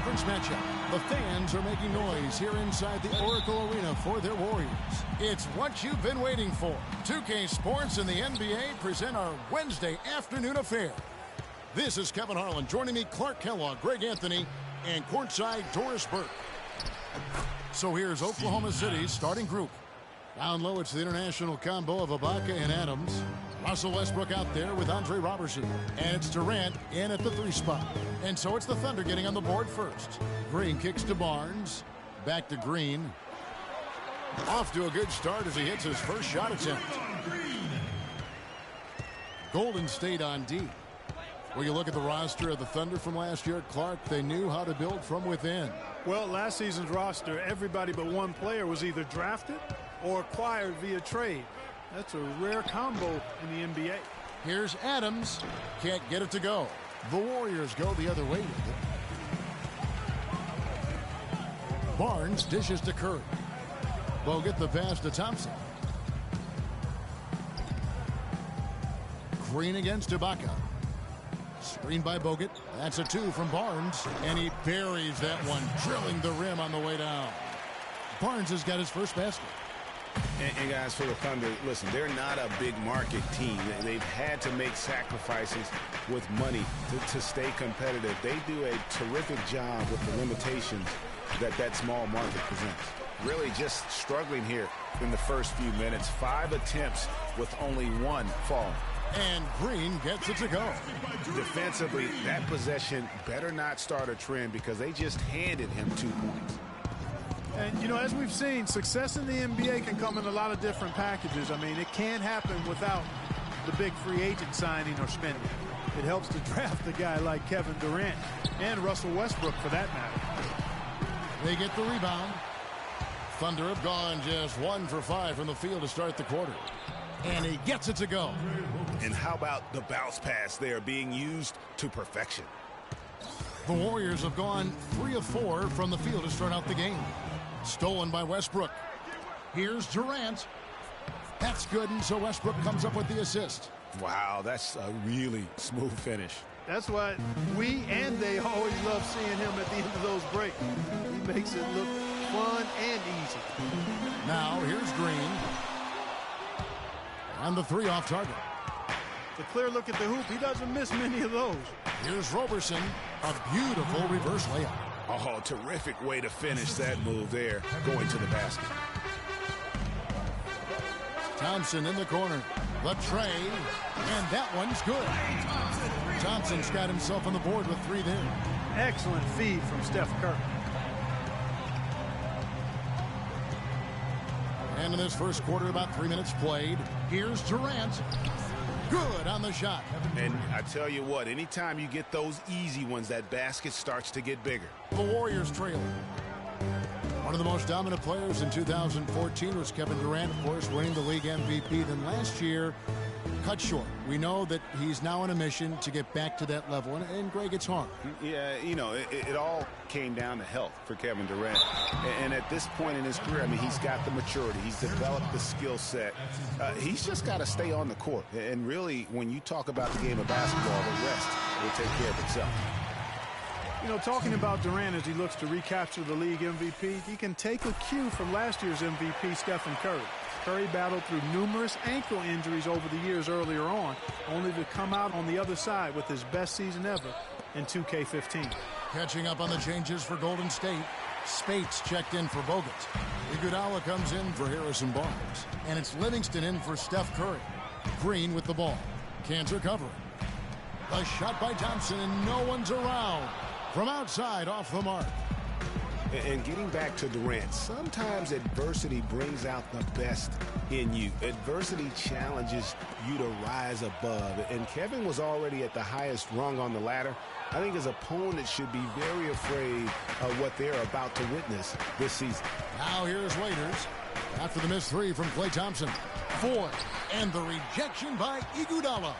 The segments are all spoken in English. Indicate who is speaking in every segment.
Speaker 1: conference matchup. The fans are making noise here inside the Oracle Arena for their Warriors. It's what you've been waiting for. 2K Sports and the NBA present our Wednesday afternoon affair. This is Kevin Harlan. Joining me, Clark Kellogg, Greg Anthony, and courtside Doris Burke. So here's Oklahoma City's starting group. Down low, it's the international combo of Ibaka and Adams. Russell Westbrook out there with Andre Robertson. And it's Durant in at the 3 spot. And so it's the Thunder getting on the board first. Green kicks to Barnes. Back to Green. Off to a good start as he hits his first shot attempt. Golden State on D. Well, you look at the roster of the Thunder from last year, Clark, they knew how to build from within.
Speaker 2: Well, last season's roster, everybody but one player was either drafted or acquired via trade. That's a rare combo in the NBA.
Speaker 1: Here's Adams. Can't get it to go. The Warriors go the other way with it. Barnes dishes to Curry. Bogut the pass to Thompson. Green against Ibaka. Screen by Bogut. That's a 2 from Barnes. And he buries that one, drilling the rim on the way down. Barnes has got his first basket.
Speaker 3: And guys, for the Thunder, listen, they're not a big market team. They've had to make sacrifices with money to stay competitive. They do a terrific job with the limitations that small market presents. Really just struggling here in the first few minutes. 5 attempts with only 1 fall.
Speaker 1: And Green gets it to go.
Speaker 3: Defensively, that possession better not start a trend because they just handed him 2 points.
Speaker 2: And, you know, as we've seen, success in the NBA can come in a lot of different packages. I mean, it can't happen without the big free agent signing or spending. It helps to draft a guy like Kevin Durant and Russell Westbrook, for that matter.
Speaker 1: They get the rebound. Thunder have gone just 1 for 5 from the field to start the quarter. And he gets it to go.
Speaker 3: And how about the bounce pass there being used to perfection?
Speaker 1: The Warriors have gone 3 of 4 from the field to start out the game. Stolen by Westbrook. Here's Durant. That's good, and so Westbrook comes up with the assist.
Speaker 3: Wow, that's a really smooth finish.
Speaker 2: That's why we and they always love seeing him at the end of those breaks. He makes it look fun and easy.
Speaker 1: Now here's Green. And the 3 off target.
Speaker 2: It's a clear look at the hoop. He doesn't miss many of those.
Speaker 1: Here's Robertson. A beautiful reverse layup.
Speaker 3: Oh, terrific way to finish that move there, going to the basket.
Speaker 1: Thompson in the corner. The tray. And that one's good. Thompson's got himself on the board with 3 there.
Speaker 2: Excellent feed from Steph Curry.
Speaker 1: And in this first quarter, about 3 minutes played. Here's Durant. Good on the shot.
Speaker 3: And I tell you what, anytime you get those easy ones, that basket starts to get bigger.
Speaker 1: The Warriors trailing. One of the most dominant players in 2014 was Kevin Durant, of course, winning the league MVP. Then last year, cut short. We know that he's now on a mission to get back to that level. And Greg, it's hard.
Speaker 3: Yeah, you know, it all came down to health for Kevin Durant. And at this point in his career, I mean, he's got the maturity. He's developed the skill set. He's just got to stay on the court. And really, when you talk about the game of basketball, the rest will take care of itself.
Speaker 2: You know, talking about Durant as he looks to recapture the league MVP, he can take a cue from last year's MVP, Stephen Curry. Curry battled through numerous ankle injuries over the years earlier on, only to come out on the other side with his best season ever in 2K15.
Speaker 1: Catching up on the changes for Golden State. Spates checked in for Bogut. Iguodala comes in for Harrison Barnes. And it's Livingston in for Steph Curry. Green with the ball. Cantor covering. A shot by Thompson, and no one's around. From outside, off the mark.
Speaker 3: And getting back to Durant, sometimes adversity brings out the best in you. Adversity challenges you to rise above. And Kevin was already at the highest rung on the ladder. I think his opponent should be very afraid of what they're about to witness this season.
Speaker 1: Now here's Waiters. After the missed 3 from Klay Thompson. 4. And the rejection by Iguodala.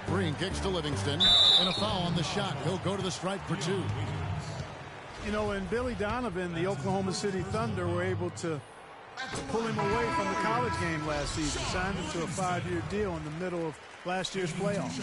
Speaker 1: Green kicks to Livingston. And a foul on the shot. He'll go to the stripe for 2.
Speaker 2: You know, and Billy Donovan, the Oklahoma City Thunder, were able to pull him away from the college game last season. Signed him to a 5-year deal in the middle of last year's playoffs.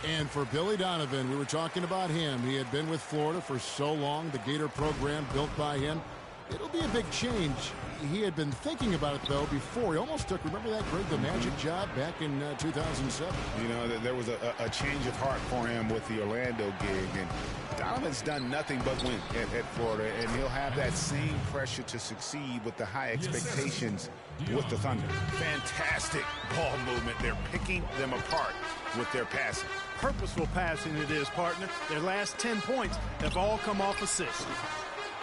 Speaker 1: And for Billy Donovan, we were talking about him. He had been with Florida for so long, the Gator program built by him. It'll be a big change. He had been thinking about it, though, before. He almost took, remember that Greg the Magic job back in 2007?
Speaker 3: You know, there was a change of heart for him with the Orlando gig. And Donovan's done nothing but win at Florida, and he'll have that same pressure to succeed with the high expectations with the Thunder. Fantastic ball movement. They're picking them apart with their passing.
Speaker 2: Purposeful passing it is, partner. Their last 10 points have all come off assists.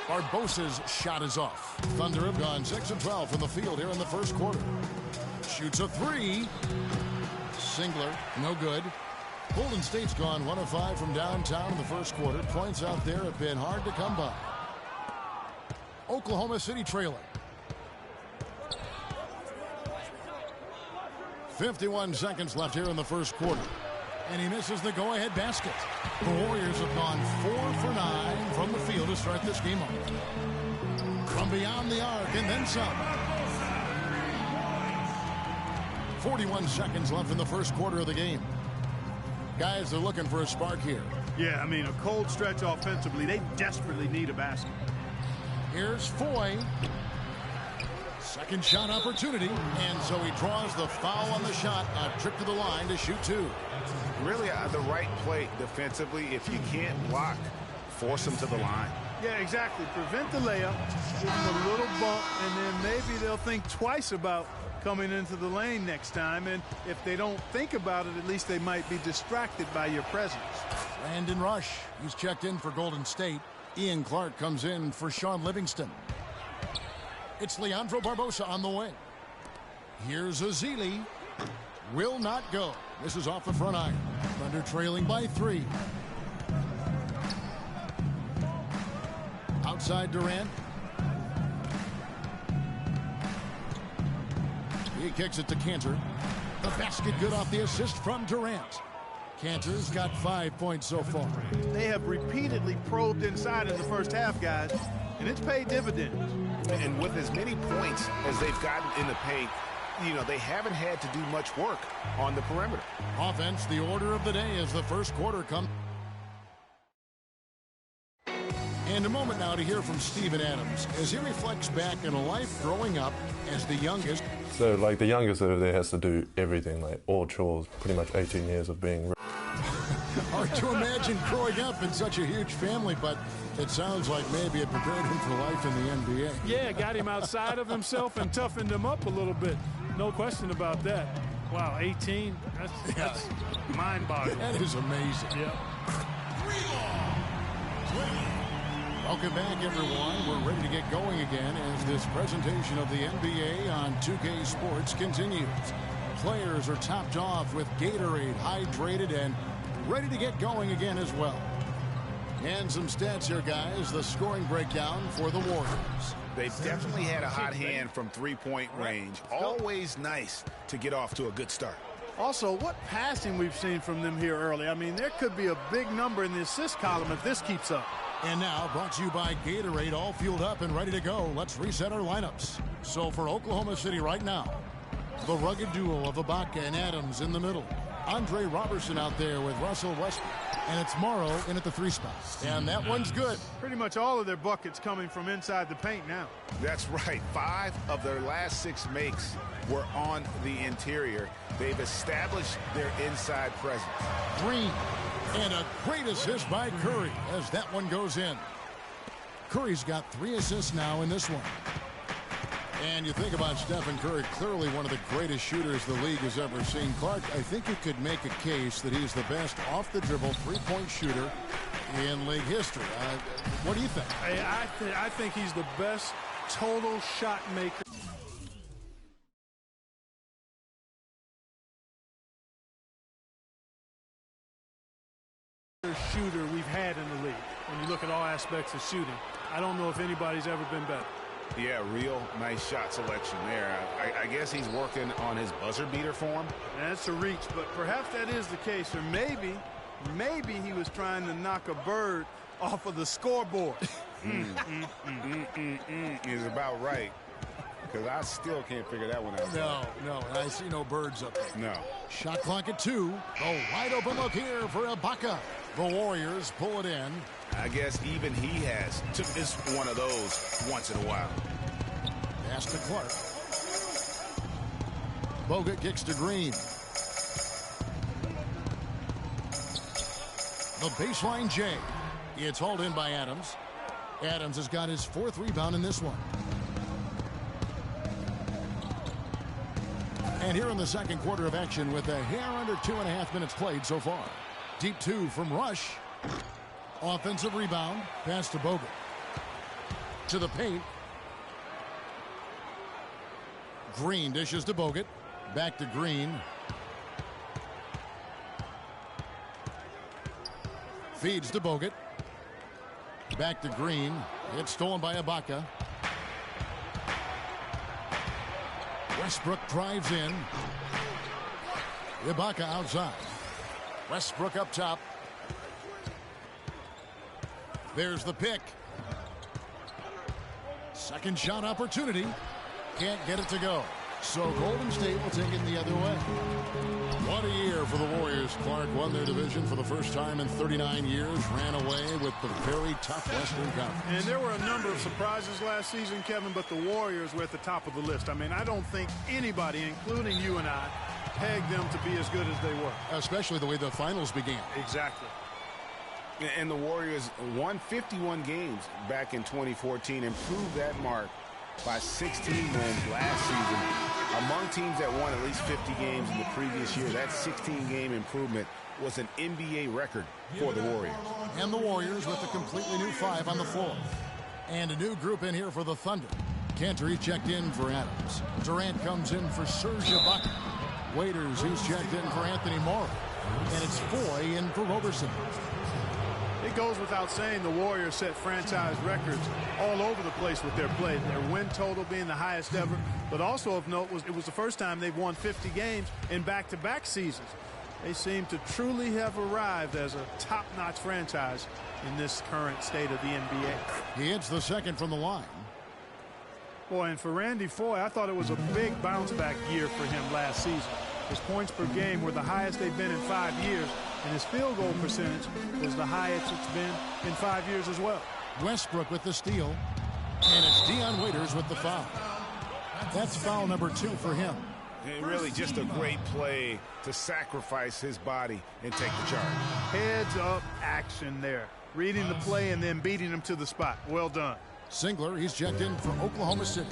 Speaker 1: Barbosa's shot is off. Thunder have gone 6 of 12 from the field here in the first quarter. Shoots a three. Singler, no good. Golden State's gone 1 of 5 from downtown in the first quarter. Points out there have been hard to come by. Oklahoma City trailing. 51 seconds left here in the first quarter. And he misses the go-ahead basket. The Warriors have gone 4 for 9 from the field to start this game off. From beyond the arc and then some. 41 seconds left in the first quarter of the game. Guys, they're looking for a spark here.
Speaker 2: Yeah, I mean, a cold stretch offensively. They desperately need a basket.
Speaker 1: Here's Foy. Second shot opportunity. And so he draws the foul on the shot. A trip to the line to shoot two.
Speaker 3: Really the right play defensively. If you can't block, force them to the line.
Speaker 2: Yeah, exactly. Prevent the layup, give them a little bump, and then maybe they'll think twice about coming into the lane next time. And if they don't think about it, at least they might be distracted by your presence.
Speaker 1: Brandon Rush, he's checked in for Golden State. Ian Clark comes in for Sean Livingston. It's Leandro Barbosa on the wing. Here's Ezeli. Will not go. This is off the front iron. Thunder trailing by 3. Outside Durant. He kicks it to Cantor. The basket good off the assist from Durant. Cantor's got 5 points so far.
Speaker 2: They have repeatedly probed inside in the first half, guys, and it's paid dividends.
Speaker 3: And with as many points as they've gotten in the paint, you know, they haven't had to do much work on the perimeter.
Speaker 1: Offense, the order of the day as the first quarter comes. And a moment now to hear from Steven Adams as he reflects back on a life growing up as the youngest.
Speaker 4: So, like, the youngest over there has to do everything, like all chores, pretty much 18 years of being.
Speaker 1: Hard to imagine growing up in such a huge family, but it sounds like maybe it prepared him for life in the NBA.
Speaker 2: Yeah, got him outside of himself and toughened him up a little bit. No question about that. Wow, 18, that's mind-boggling.
Speaker 1: That is amazing.
Speaker 2: Yeah.
Speaker 1: Welcome back, everyone. We're ready to get going again as this presentation of the NBA on 2K Sports continues. Players are topped off with Gatorade, hydrated, and ready to get going again as well. And some stats here, guys. The scoring breakdown for the Warriors.
Speaker 3: They've definitely had a hot hand from three-point range. Always nice to get off to a good start.
Speaker 2: Also, what passing we've seen from them here early. I mean, there could be a big number in the assist column if this keeps up.
Speaker 1: And now, brought to you by Gatorade, all fueled up and ready to go. Let's reset our lineups. So for Oklahoma City right now, the rugged duo of Ibaka and Adams in the middle. Andre Robertson out there with Russell Westbrook. And it's Morrow in at the 3 spot. And that one's good.
Speaker 2: Pretty much all of their buckets coming from inside the paint now.
Speaker 3: That's right. 5 of their last 6 makes were on the interior. They've established their inside presence.
Speaker 1: Green. And a great assist by Curry as that one goes in. Curry's got 3 assists now in this one. And you think about Stephen Curry, clearly one of the greatest shooters the league has ever seen. Clark, I think you could make a case that he's the best off-the-dribble three-point shooter in league history. What do you think?
Speaker 2: I think he's the best total shot maker. Shooter we've had in the league. When you look at all aspects of shooting, I don't know if anybody's ever been better.
Speaker 3: Yeah, real nice shot selection there. I guess he's working on his buzzer beater form.
Speaker 2: That's a reach, but perhaps that is the case. Or maybe he was trying to knock a bird off of the scoreboard.
Speaker 3: Is about right. Because I still can't figure that one out.
Speaker 1: No, I see no birds up there.
Speaker 3: No.
Speaker 1: Shot clock at 2. A wide open look here for Ibaka. The Warriors pull it in.
Speaker 3: I guess even he has took this one of those once in a while.
Speaker 1: Pass to Clark. Bogut kicks to Green. The baseline J. It's hauled in by Adams. Adams has got his 4th rebound in this one. And here in the second quarter of action with a hair under 2.5 minutes played so far. Deep 2 from Rush. Offensive rebound. Pass to Bogut. To the paint. Green dishes to Bogut. Back to Green. Feeds to Bogut. Back to Green. It's stolen by Ibaka. Westbrook drives in. Ibaka outside. Westbrook up top. There's the pick. Second shot opportunity. Can't get it to go. So Golden State will take it the other way. What a year for the Warriors. Clark won their division for the first time in 39 years. Ran away with the very tough Western Conference.
Speaker 2: And there were a number of surprises last season, Kevin, but the Warriors were at the top of the list. I mean, I don't think anybody, including you and I, pegged them to be as good as they were.
Speaker 1: Especially the way the finals began.
Speaker 2: Exactly.
Speaker 3: And the Warriors won 51 games back in 2014, improved that mark by 16 wins last season. Among teams that won at least 50 games in the previous year, that 16-game improvement was an NBA record for the Warriors.
Speaker 1: And the Warriors with a completely new 5 on the floor. And a new group in here for the Thunder. Cantor, he's checked in for Adams. Durant comes in for Serge Ibaka. Waiters, he's checked in for Anthony Morrow. And it's Foy in for Roberson.
Speaker 2: It goes without saying the Warriors set franchise records all over the place with their play. Their win total being the highest ever, but also of note was it was the first time they've won 50 games in back-to-back seasons. They seem to truly have arrived as a top-notch franchise in this current state of the NBA.
Speaker 1: He hits the second from the line.
Speaker 2: Boy, and for Randy Foy, I thought it was a big bounce-back year for him last season. His points per game were the highest they've been in 5 years, and his field goal percentage was the highest it's been in 5 years as well.
Speaker 1: Westbrook with the steal, and it's Dion Waiters with the foul. That's foul number 2 for him.
Speaker 3: And really just a great play to sacrifice his body and take the charge.
Speaker 2: Heads-up action there. Reading the play and then beating him to the spot. Well done.
Speaker 1: Singler, he's checked in for Oklahoma City.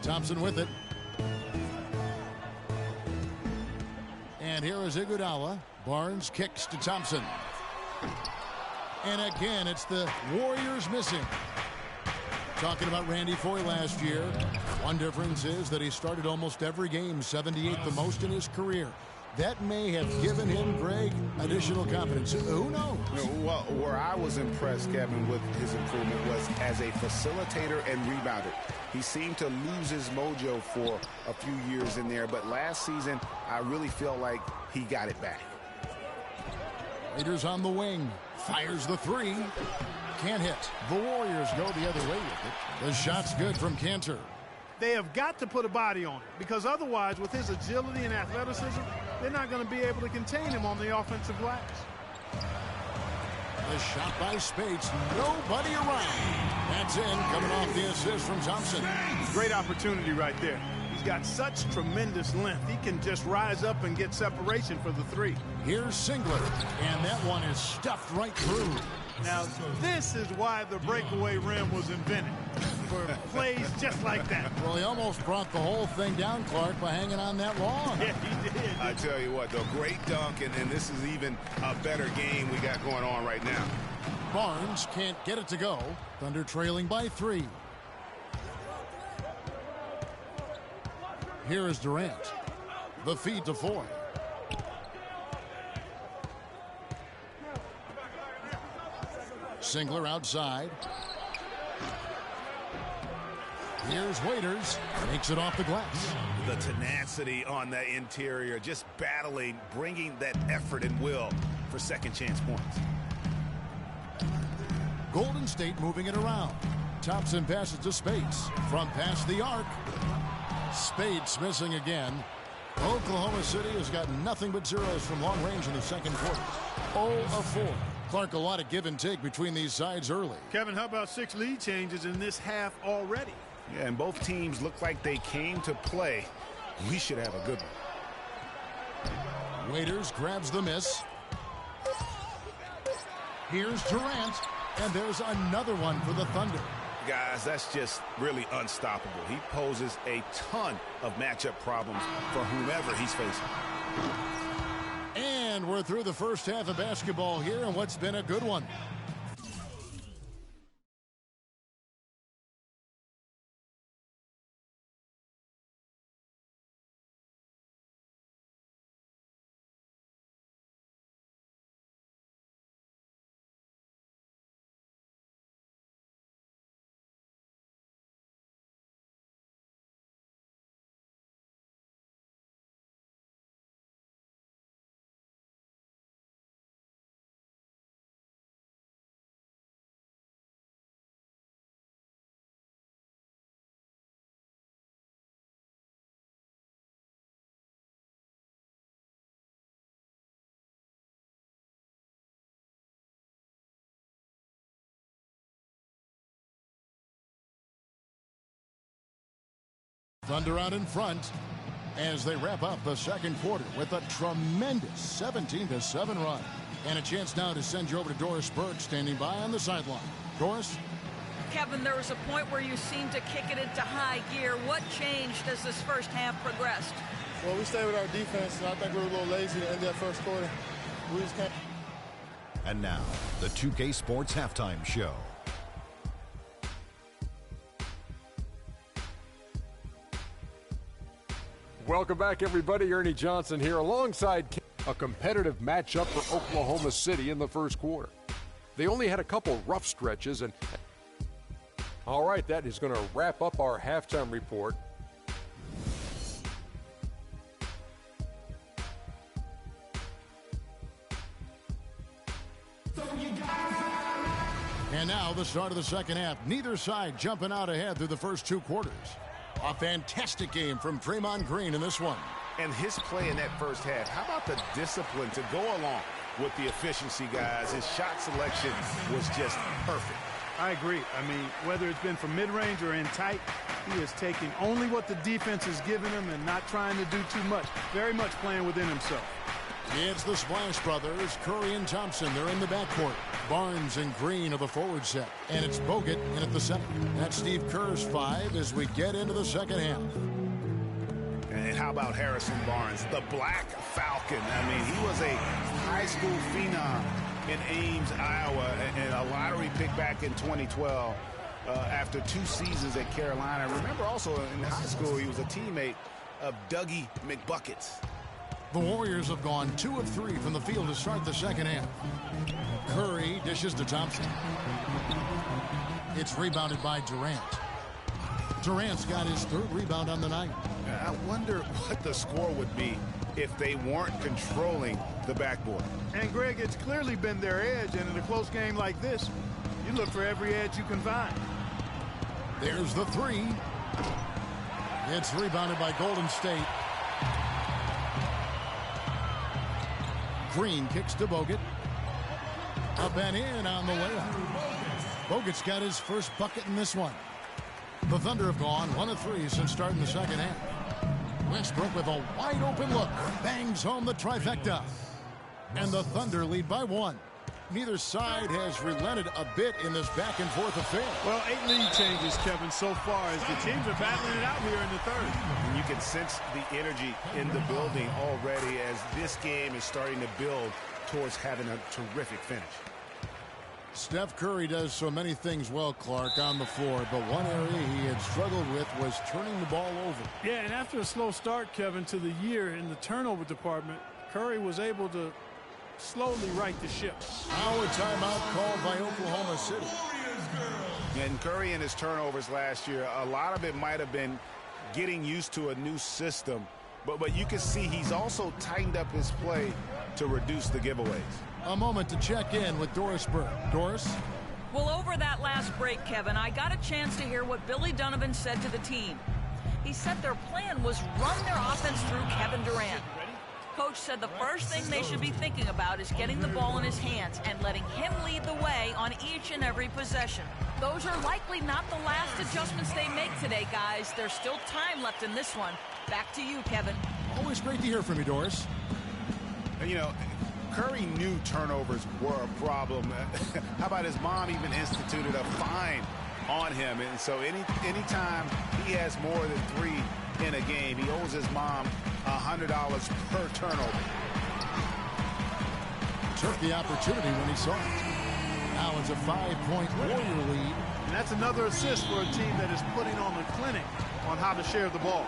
Speaker 1: Thompson with it. And here is Iguodala. Barnes kicks to Thompson. And again, it's the Warriors missing. Talking about Randy Foy last year. One difference is that he started almost every game, 78 the most in his career. That may have given him, Greg, additional confidence. Who knows?
Speaker 3: Well, where I was impressed, Kevin, with his improvement was as a facilitator and rebounder. He seemed to lose his mojo for a few years in there, but last season, I really feel like he got it back.
Speaker 1: Raiders on the wing. Fires the 3. Can't hit. The Warriors go the other way with it. The shot's good from Cantor.
Speaker 2: They have got to put a body on it, because otherwise, with his agility and athleticism, they're not going to be able to contain him on the offensive glass.
Speaker 1: The shot by Spates. Nobody around. That's in, coming off the assist from Thompson.
Speaker 2: Great opportunity right there. He's got such tremendous length. He can just rise up and get separation for the 3.
Speaker 1: Here's Singler, and that one is stuffed right through.
Speaker 2: Now, this is why the breakaway rim was invented, for plays just like that.
Speaker 1: Well, he almost brought the whole thing down, Clark, by hanging on that long.
Speaker 2: Yeah, he did.
Speaker 3: I tell you what, though, great dunk, and this is even a better game we got going on right now.
Speaker 1: Barnes can't get it to go. Thunder trailing by 3. Here is Durant. The feed to Foy. Singler outside. Here's Waiters. Makes it off the glass.
Speaker 3: The tenacity on that interior, just battling, bringing that effort and will for second chance points.
Speaker 1: Golden State moving it around. Thompson passes to Speights. From past the arc. Speights missing again. Oklahoma City has got nothing but zeros from long range in the second quarter. 0 of 4. Clark, a lot of give and take between these sides early.
Speaker 2: Kevin, how about 6 lead changes in this half already?
Speaker 3: Yeah, and both teams look like they came to play. We should have a good one.
Speaker 1: Waiters grabs the miss. Here's Durant, and there's another one for the Thunder.
Speaker 3: Guys, that's just really unstoppable. He poses a ton of matchup problems for whomever he's facing.
Speaker 1: And we're through the first half of basketball here, and what's been a good one. Thunder out in front as they wrap up the second quarter with a tremendous 17-7 run. And a chance now to send you over to Doris Burke standing by on the sideline. Doris?
Speaker 5: Kevin, there was a point where you seemed to kick it into high gear. What changed as this first half progressed?
Speaker 6: Well, we stayed with our defense, and I think we were a little lazy to end that first quarter. We just can't.
Speaker 7: And now, the 2K Sports Halftime Show.
Speaker 8: Welcome back, everybody. Ernie Johnson here alongside a competitive matchup for Oklahoma City in the first quarter. They only had a couple rough stretches, and all right, that is going to wrap up our halftime report.
Speaker 1: And now the start of the second half. Neither side jumping out ahead through the first 2 quarters. A fantastic game from Draymond Green in this one.
Speaker 3: And his play in that first half, how about the discipline to go along with the efficiency, guys? His shot selection was just perfect.
Speaker 2: I agree. I mean, whether it's been from mid-range or in tight, he is taking only what the defense has given him and not trying to do too much. Very much playing within himself.
Speaker 1: It's the Splash Brothers, Curry and Thompson. They're in the backcourt. Barnes and Green are the forward set. And it's Bogut in at the center. That's Steve Kerr's 5 as we get into the second half.
Speaker 3: And how about Harrison Barnes, the Black Falcon? I mean, he was a high school phenom in Ames, Iowa, and a lottery pick back in 2012 after 2 seasons at Carolina. Remember also in high school, he was a teammate of Dougie McBuckets.
Speaker 1: The Warriors have gone 2 of 3 from the field to start the second half. Curry dishes to Thompson. It's rebounded by Durant. Durant's got his 3rd rebound on the night.
Speaker 3: I wonder what the score would be if they weren't controlling the backboard.
Speaker 2: And, Greg, it's clearly been their edge, and in a close game like this, you look for every edge you can find.
Speaker 1: There's the 3. It's rebounded by Golden State. Green kicks to Bogut. Up and in on the layup. Bogut's got his first bucket in this one. The Thunder have gone 1 of 3 since starting the second half. Westbrook with a wide open look. Bangs home the trifecta. And the Thunder lead by 1. Neither side has relented a bit in this back and forth affair.
Speaker 2: Well, 8 lead changes, Kevin, so far as the teams are battling it out here in the third.
Speaker 3: And you can sense the energy in the building already as this game is starting to build towards having a terrific finish.
Speaker 1: Steph Curry does so many things well, Clark, on the floor, but one area he had struggled with was turning the ball over.
Speaker 2: Yeah, and after a slow start, Kevin, to the year in the turnover department, Curry was able to slowly right the ship.
Speaker 1: Now a timeout called by Oklahoma City.
Speaker 3: And Curry and his turnovers last year, a lot of it might have been getting used to a new system, but you can see he's also tightened up his play to reduce the giveaways.
Speaker 1: A moment to check in with Doris Burke. Doris?
Speaker 5: Well, over that last break, Kevin, I got a chance to hear what Billy Donovan said to the team. He said their plan was run their offense through Kevin Durant. Coach said the first thing they should be thinking about is getting the ball in his hands and letting him lead the way on each and every possession. Those are likely not the last adjustments they make today, guys. There's still time left in this one. Back to you, Kevin.
Speaker 1: Always great to hear from you, Doris.
Speaker 3: You know, Curry knew turnovers were a problem. How about his mom even instituted a fine on him? And so anytime he has more than 3 in a game, he owes his mom $100 per turnover.
Speaker 1: Took the opportunity when he saw it. Now it's a 5-point Warrior lead.
Speaker 2: And that's another assist for a team that is putting on a clinic on how to share the ball.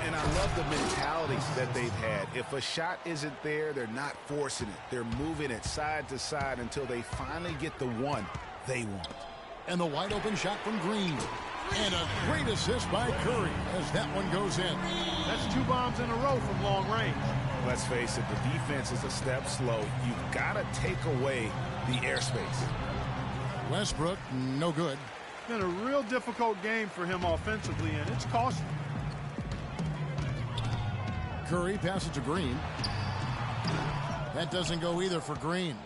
Speaker 3: And I love the mentality that they've had. If a shot isn't there, they're not forcing it. They're moving it side to side until they finally get the one they want.
Speaker 1: And the wide open shot from Green. And a great assist by Curry as that one goes in.
Speaker 2: That's 2 bombs in a row from long range.
Speaker 3: Let's face it, the defense is a step slow. You've got to take away the airspace.
Speaker 1: Westbrook, no good.
Speaker 2: It's been a real difficult game for him offensively, and it's costly.
Speaker 1: Curry passes to Green. That doesn't go either for Green.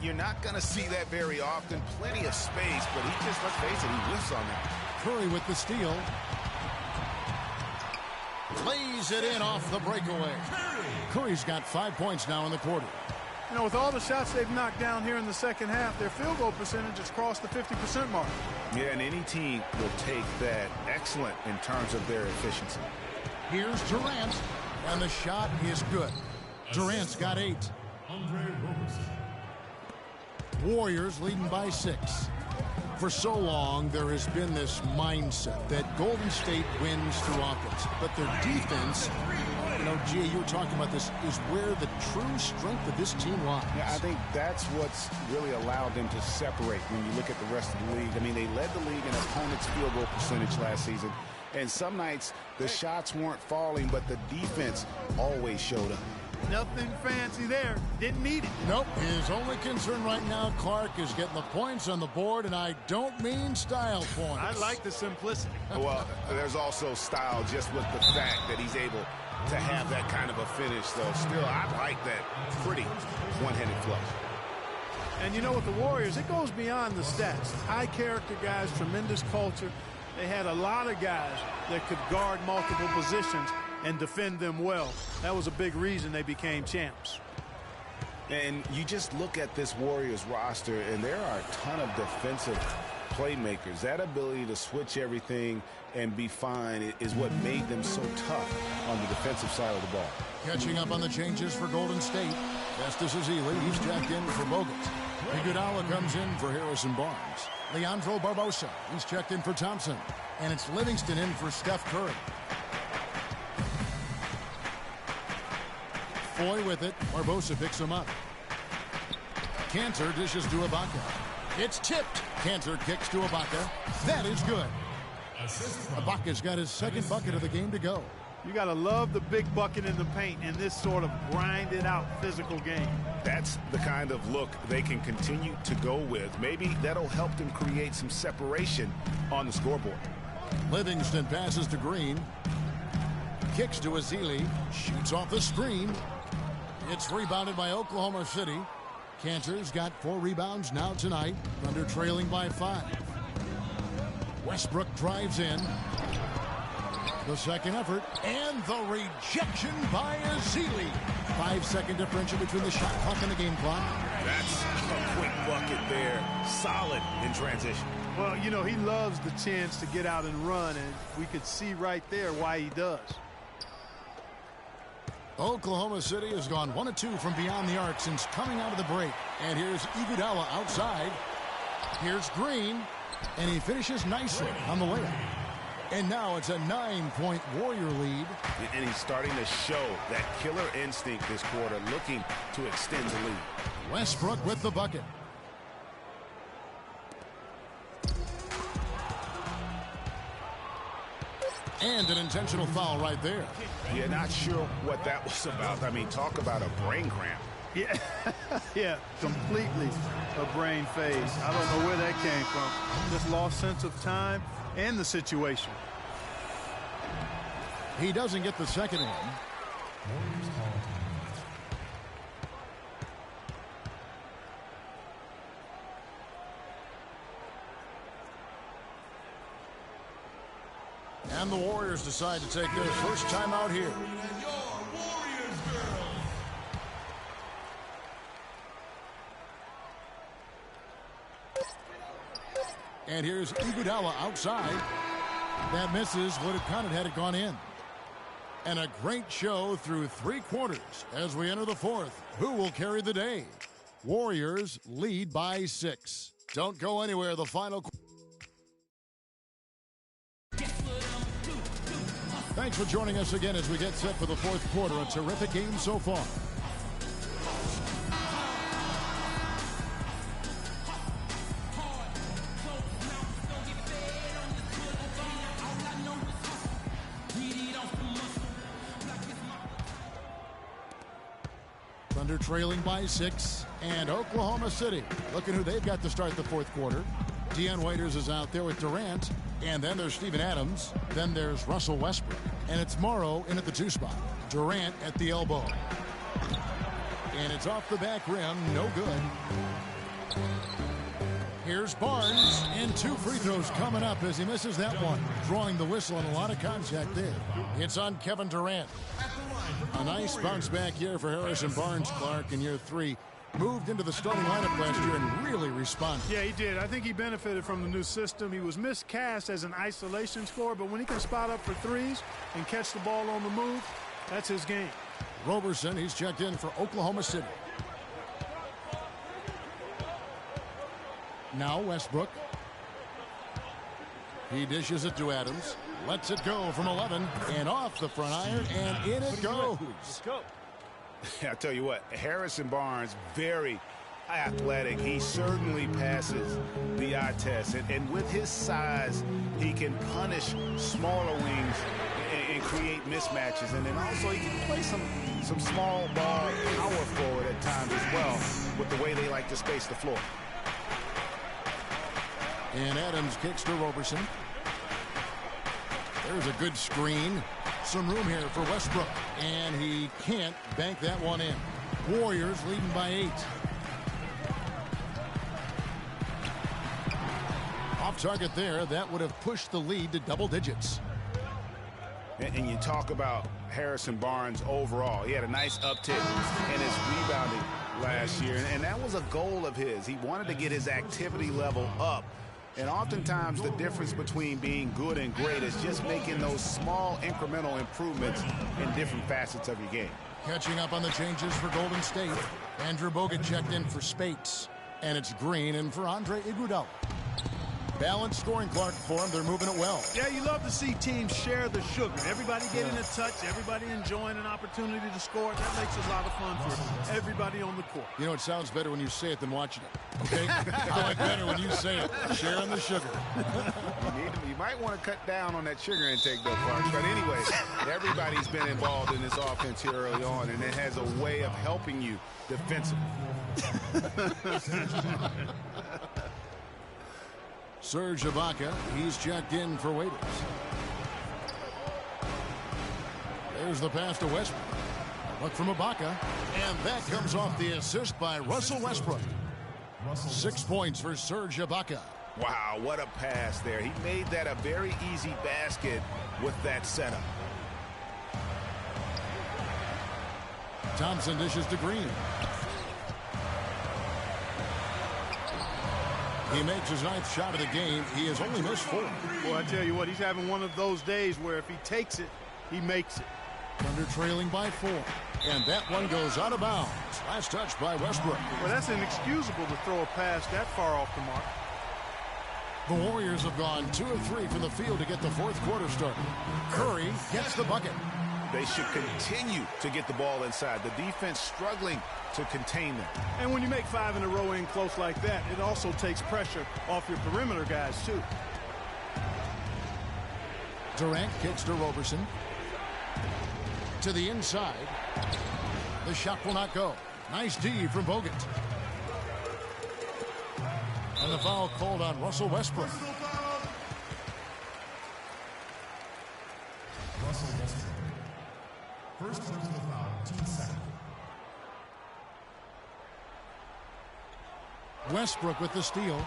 Speaker 3: You're not going to see that very often. Plenty of space, but he just, let's face it, he whiffs on that.
Speaker 1: Curry with the steal. Lays it in off the breakaway. Curry's got 5 points now in the quarter.
Speaker 2: You know, with all the shots they've knocked down here in the second half, their field goal percentage has crossed the 50% mark.
Speaker 3: Yeah, and any team will take that. Excellent in terms of their efficiency.
Speaker 1: Here's Durant, and the shot is good. Durant's got 8. Warriors leading by 6. For so long, there has been this mindset that Golden State wins through offense, but their defense, you know, Gia, you were talking about this, is where the true strength of this team lies.
Speaker 3: Yeah, I think that's what's really allowed them to separate when you look at the rest of the league. I mean, they led the league in opponents' field goal percentage last season, and some nights the shots weren't falling, but the defense always showed up.
Speaker 2: Nothing fancy there. Didn't need it.
Speaker 1: Nope. His only concern right now, Clark, is getting the points on the board, and I don't mean style points.
Speaker 2: I like the simplicity.
Speaker 3: Well, there's also style just with the fact that he's able to have that kind of a finish, though. Still, I like that pretty one-handed flush.
Speaker 2: And you know, with the Warriors, it goes beyond the stats. High character guys, tremendous culture. They had a lot of guys that could guard multiple positions and defend them well. That was a big reason they became champs.
Speaker 3: And you just look at this Warriors roster, and there are a ton of defensive playmakers. That ability to switch everything and be fine is what made them so tough on the defensive side of the ball.
Speaker 1: Catching up on the changes for Golden State. Estes Ezeli, he's jacked in for Bogut. Iguodala comes in for Harrison Barnes. Leandro Barbosa, he's checked in for Thompson. And it's Livingston in for Steph Curry. Foy with it. Barbosa picks him up. Cantor dishes to Ibaka. It's tipped. Cantor kicks to Ibaka. That is good. Ibaka's got his second bucket of the game to go.
Speaker 2: You got to love the big bucket in the paint in this sort of grinded-out physical game.
Speaker 3: That's the kind of look they can continue to go with. Maybe that'll help them create some separation on the scoreboard.
Speaker 1: Livingston passes to Green. Kicks to Ezeli. Shoots off the screen. It's rebounded by Oklahoma City. Cantor's got 4 rebounds now tonight. Thunder trailing by 5. Westbrook drives in. The second effort, and the rejection by Ezeli. 5-second differential between the shot clock and the game clock.
Speaker 3: That's a quick bucket there. Solid in transition.
Speaker 2: Well, you know, he loves the chance to get out and run, and we could see right there why he does.
Speaker 1: Oklahoma City has gone 1 of 2 from beyond the arc since coming out of the break. And here's Iguodala outside. Here's Green, and he finishes nicely on the layup. And now it's a 9-point Warrior lead.
Speaker 3: And he's starting to show that killer instinct this quarter, looking to extend the lead.
Speaker 1: Westbrook with the bucket. And an intentional foul right there.
Speaker 3: Yeah, not sure what that was about. I mean, talk about a brain cramp.
Speaker 2: Yeah, yeah, completely a brain phase. I don't know where that came from. Just lost sense of time and the situation.
Speaker 1: He doesn't get the second one. And the Warriors decide to take their first time out here. And here's Iguodala outside. That misses. Would have counted had it gone in. And a great show through 3 quarters as we enter the 4th. Who will carry the day? Warriors lead by 6. Don't go anywhere. The final. Thanks for joining us again as we get set for the 4th quarter. A terrific game so far. Thunder trailing by 6, and Oklahoma City looking who they've got to start the 4th quarter. Deion Waiters is out there with Durant, and then there's Steven Adams, then there's Russell Westbrook, and it's Morrow in at the 2 spot. Durant at the elbow, and it's off the back rim, no good. Here's Barnes, and 2 free throws coming up as he misses that one, drawing the whistle and a lot of contact there. It's on Kevin Durant. A nice bounce back year for Harrison Barnes, Clark, in year 3. Moved into the starting lineup last year and really responded.
Speaker 2: Yeah, he did. I think he benefited from the new system. He was miscast as an isolation scorer, but when he can spot up for threes and catch the ball on the move, that's his game.
Speaker 1: Roberson, he's checked in for Oklahoma City. Now Westbrook. He dishes it to Adams. Lets it go from 11 and off the front iron, and in it goes.
Speaker 2: Let's go.
Speaker 3: I tell you what, Harrison Barnes, very athletic. He certainly passes the eye test. And with his size, he can punish smaller wings and create mismatches. And then also he can play some small ball power forward at times as well with the way they like to space the floor.
Speaker 1: And Adams kicks to Roberson. There's a good screen. Some room here for Westbrook. And he can't bank that one in. Warriors leading by 8. Off target there. That would have pushed the lead to double digits.
Speaker 3: And you talk about Harrison Barnes overall. He had a nice uptick in his rebounding last year. And that was a goal of his. He wanted to get his activity level up. And oftentimes the difference between being good and great is just making those small incremental improvements in different facets of your game.
Speaker 1: Catching up on the changes for Golden State. Andrew Bogut checked in for Spates. And it's Green in for Andre Iguodala. Balanced scoring, Clark, for them. They're moving it well.
Speaker 2: Yeah, you love to see teams share the sugar. Everybody getting a touch, everybody enjoying an opportunity to score. That makes it a lot of fun for everybody on the court.
Speaker 1: You know, it sounds better when you say it than watching it. Okay? I like better when you say it. Sharing the sugar.
Speaker 3: You might want to cut down on that sugar intake, though, Clark. But anyway, everybody's been involved in this offense here early on, and it has a way of helping you defensively.
Speaker 1: Serge Ibaka, he's checked in for Waiters. There's the pass to Westbrook. Look from Ibaka, and that comes off the assist by Russell Westbrook. 6 points for Serge Ibaka.
Speaker 3: Wow, what a pass there. He made that a very easy basket with that setup.
Speaker 1: Thompson dishes to Green. He makes his 9th shot of the game. He has only missed 4.
Speaker 2: Well, I tell you what, he's having one of those days where if he takes it, he makes it.
Speaker 1: Thunder trailing by 4. And that one goes out of bounds. Last touch by Westbrook.
Speaker 2: Well, that's inexcusable to throw a pass that far off the mark.
Speaker 1: The Warriors have gone 2 of 3 from the field to get the 4th quarter started. Curry gets the bucket.
Speaker 3: They should continue to get the ball inside. The defense struggling to contain them.
Speaker 2: And when you make 5 in a row in close like that, it also takes pressure off your perimeter guys, too.
Speaker 1: Durant kicks to Roberson. To the inside. The shot will not go. Nice D from Bogut. And the foul called on Russell Westbrook.
Speaker 9: Russell Westbrook. First personal foul, team second.
Speaker 1: Westbrook with the steal.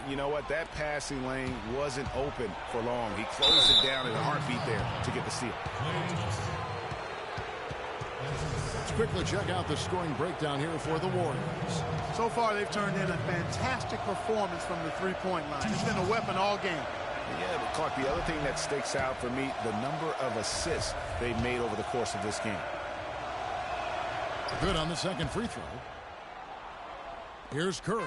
Speaker 3: You know what? That passing lane wasn't open for long. He closed it down in a heartbeat there to get the steal.
Speaker 1: Let's quickly check out the scoring breakdown here for the Warriors.
Speaker 2: So far, they've turned in a fantastic performance from the three-point line. It's been a weapon all game.
Speaker 3: Yeah, but Clark, the other thing that sticks out for me, the number of assists they've made over the course of this game.
Speaker 1: Good on the second free throw. Here's Curry.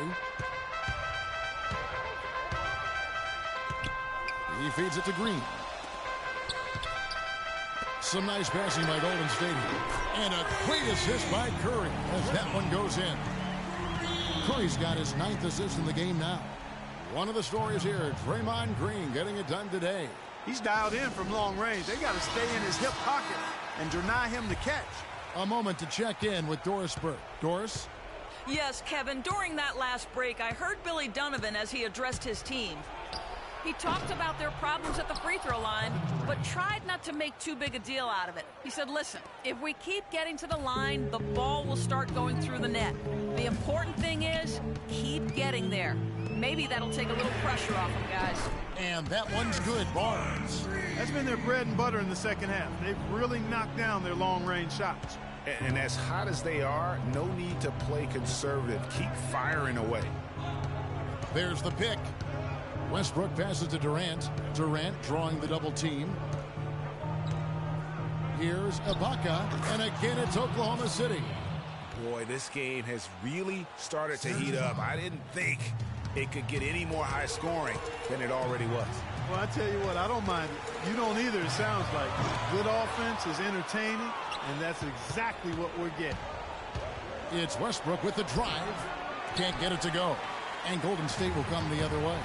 Speaker 1: He feeds it to Green. Some nice passing by Golden State here. And a great assist by Curry as that one goes in. Curry's got his 9th assist in the game now. One of the stories here, Draymond Green getting it done today.
Speaker 2: He's dialed in from long range. They got to stay in his hip pocket and deny him the catch.
Speaker 1: A moment to check in with Doris Burke. Doris?
Speaker 5: Yes, Kevin, during that last break, I heard Billy Donovan as he addressed his team. He talked about their problems at the free throw line, but tried not to make too big a deal out of it. He said, listen, if we keep getting to the line, the ball will start going through the net. The important thing is, keep getting there. Maybe that'll take a little pressure off them, guys.
Speaker 1: And that one's good, Barnes.
Speaker 2: That's been their bread and butter in the second half. They've really knocked down their long-range shots.
Speaker 3: And as hot as they are, no need to play conservative. Keep firing away.
Speaker 1: There's the pick. Westbrook passes to Durant. Durant drawing the double team. Here's Ibaka, and again it's Oklahoma City.
Speaker 3: Boy, this game has really started to heat up. I didn't think it could get any more high scoring than it already was.
Speaker 2: Well, I tell you what, I don't mind it. You don't either, it sounds like. Good offense is entertaining, and that's exactly what we're getting.
Speaker 1: It's Westbrook with the drive. Can't get it to go. And Golden State will come the other way.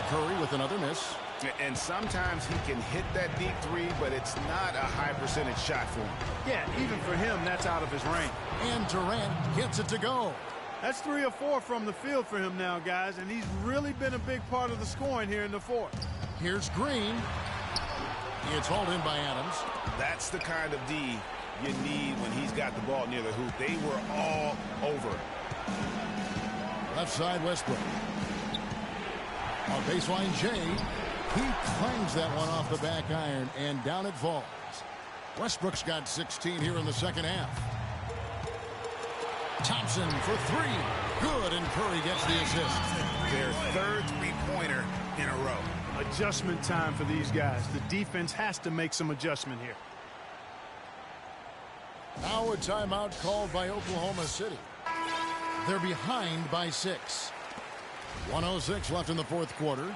Speaker 1: Curry with another miss.
Speaker 3: And sometimes he can hit that deep three, but it's not a high percentage shot for him.
Speaker 2: Yeah, even for him, that's out of his range.
Speaker 1: And Durant gets it to go.
Speaker 2: That's 3 or 4 from the field for him now, guys, and he's really been a big part of the scoring here in the fourth.
Speaker 1: Here's Green. It's hauled in by Adams.
Speaker 3: That's the kind of D you need when he's got the ball near the hoop. They were all over.
Speaker 1: Left side, Westbrook. On baseline, Jay. He clangs that one off the back iron, and down it falls. Westbrook's got 16 here in the second half. Thompson for 3. Good, and Curry gets the assist.
Speaker 3: Their third three-pointer in a row.
Speaker 2: Adjustment time for these guys. The defense has to make some adjustment here.
Speaker 1: Now a timeout called by Oklahoma City. They're behind by 6. 1:06 left in the fourth quarter.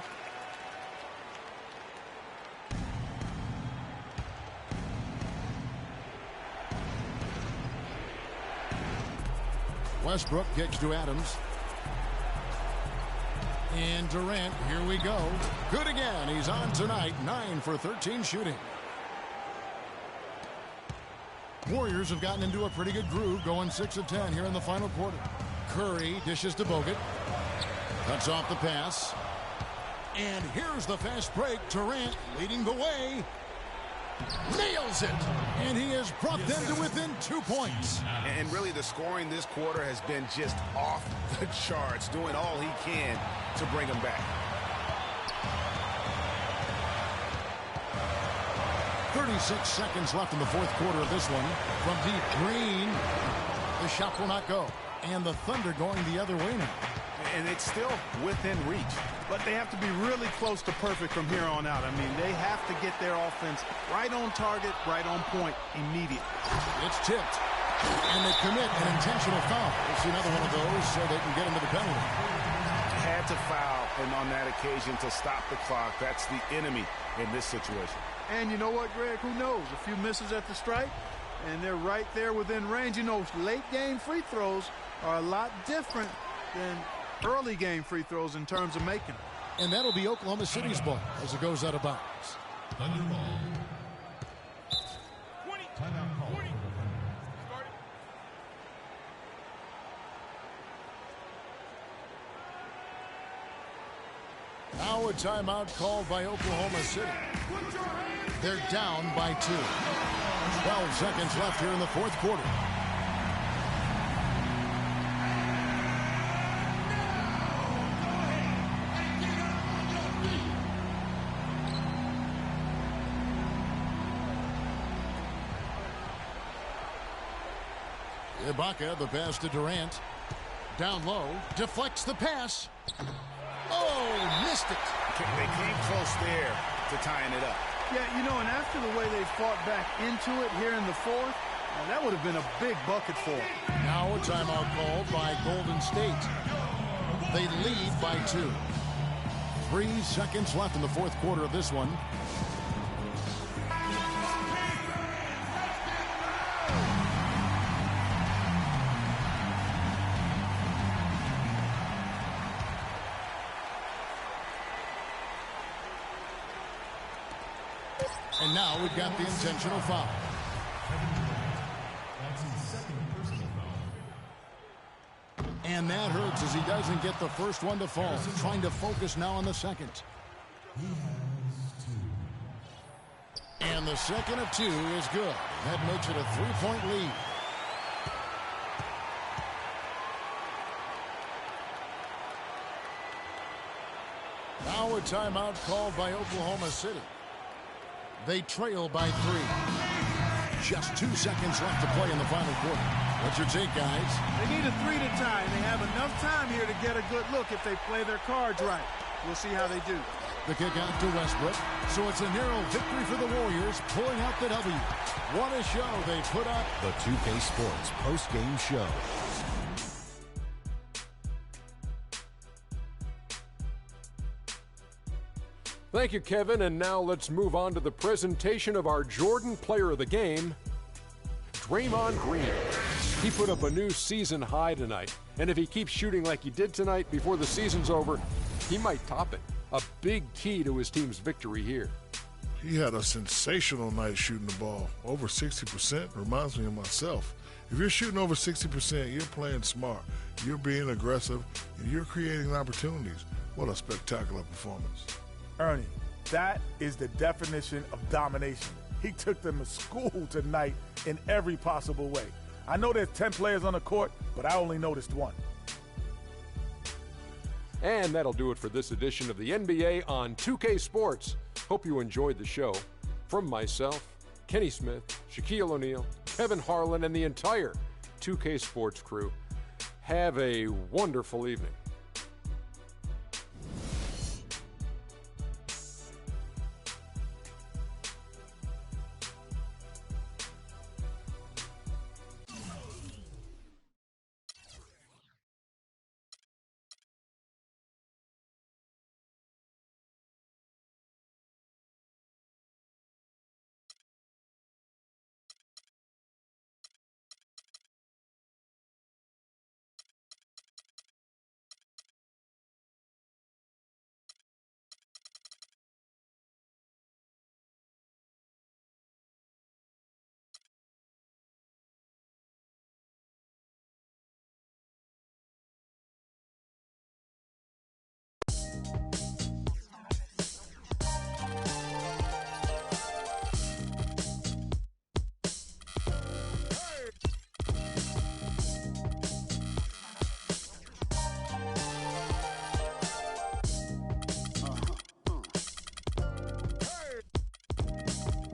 Speaker 1: Westbrook kicks to Adams. And Durant, here we go. Good again. He's on tonight. 9 for 13 shooting. Warriors have gotten into a pretty good groove, going 6 of 10 here in the final quarter. Curry dishes to Bogut. Cuts off the pass. And here's the fast break. Durant leading the way. Nails it. And he has brought them to within 2 points.
Speaker 3: And really the scoring this quarter has been just off the charts, doing all he can to bring them back.
Speaker 1: 36 seconds left in the fourth quarter of this one. From deep, Green. The shot will not go. And the Thunder going the other way now.
Speaker 3: And it's still within reach.
Speaker 2: But they have to be really close to perfect from here on out. I mean, they have to get their offense right on target, right on point immediately.
Speaker 1: It's tipped. And they commit an intentional foul. We'll see another one of those so they can get into the penalty.
Speaker 3: Had to foul, and on that occasion to stop the clock. That's the enemy in this situation.
Speaker 2: And you know what, Greg? Who knows? A few misses at the stripe, and they're right there within range. You know, late-game free throws are a lot different than early game free throws in terms of making them.
Speaker 1: And that'll be Oklahoma City's ball as it goes out of bounds. Now a timeout called by Oklahoma City. They're down by 2. 12 seconds left here in the fourth quarter. Ibaka, the pass to Durant. Down low, deflects the pass. Oh, missed it.
Speaker 3: They came close there to tying it up.
Speaker 2: Yeah, you know, and after the way they fought back into it here in the fourth, that would have been a big bucket for them.
Speaker 1: Now a timeout called by Golden State. They lead by 2. 3 seconds left in the fourth quarter of this one. And now we've got the intentional foul. And that hurts as he doesn't get the first one to fall. Trying to focus now on the second. And the second of 2 is good. That makes it a 3-point lead. Now a timeout called by Oklahoma City. They trail by 3. Just 2 seconds left to play in the final quarter. What's your take, guys?
Speaker 2: They need a 3 to tie, and they have enough time here to get a good look if they play their cards right. We'll see how they do.
Speaker 1: The kick out to Westbrook. So it's a narrow victory for the Warriors, pulling out the W. What a show they put up.
Speaker 7: The 2K Sports post-game show.
Speaker 8: Thank you, Kevin. And now let's move on to the presentation of our Jordan Player of the Game, Draymond Green. He put up a new season high tonight. And if he keeps shooting like he did tonight before the season's over, he might top it. A big key to his team's victory here.
Speaker 10: He had a sensational night shooting the ball. Over 60% reminds me of myself. If you're shooting over 60%, you're playing smart. You're being aggressive, and you're creating opportunities. What a spectacular performance.
Speaker 11: Ernie, that is the definition of domination. He took them to school tonight in every possible way. I know there's 10 players on the court, but I only noticed 1.
Speaker 8: And that'll do it for this edition of the NBA on 2K Sports. Hope you enjoyed the show. From myself, Kenny Smith, Shaquille O'Neal, Kevin Harlan, and the entire 2K Sports crew, have a wonderful evening.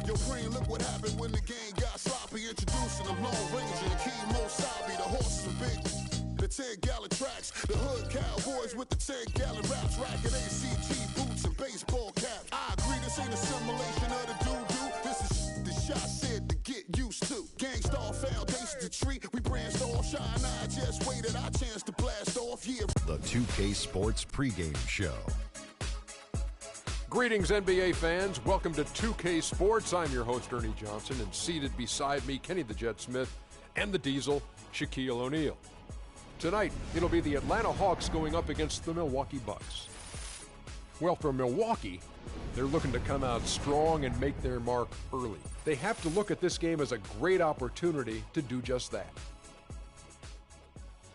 Speaker 12: Yo, Cream, look what happened when the game got sloppy. Introducing the Lone Ranger, Akeem Mosabi. The horses are big, the 10-gallon tracks. The hood cowboys with the 10-gallon raps. Rocking ACG boots and baseball caps. I agree, this ain't a simulation of the doo-doo. This is the shot said to get used to. Gangstar foundation to treat. We branched off, shine. I just waited our chance to blast off. Yeah.
Speaker 7: The 2K Sports pregame show.
Speaker 8: Greetings, NBA fans. Welcome to 2K Sports. I'm your host, Ernie Johnson, and seated beside me, Kenny the Jet Smith, and the Diesel, Shaquille O'Neal. Tonight, it'll be the Atlanta Hawks going up against the Milwaukee Bucks. Well, for Milwaukee, they're looking to come out strong and make their mark early. They have to look at this game as a great opportunity to do just that.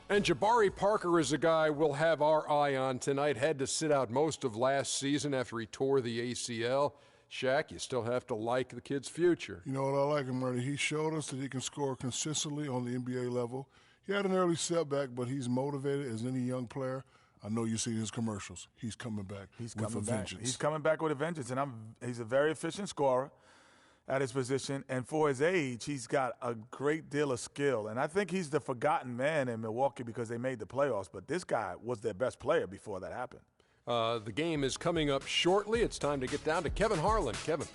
Speaker 8: And Jabari Parker is a guy we'll have our eye on tonight. Had to sit out most of last season after he tore the ACL. Shaq, you still have to like the kid's future.
Speaker 10: You know what I like him, Marty? He showed us that he can score consistently on the NBA level. He had an early setback, but he's motivated as any young player. I know you see his commercials. He's coming back with a vengeance.
Speaker 11: He's coming back with a vengeance, and he's a very efficient scorer at his position. And for his age, he's got a great deal of skill. And I think he's the forgotten man in Milwaukee because they made the playoffs. But this guy was their best player before that happened.
Speaker 8: The game is coming up shortly. It's time to get down to Kevin Harlan. Kevin.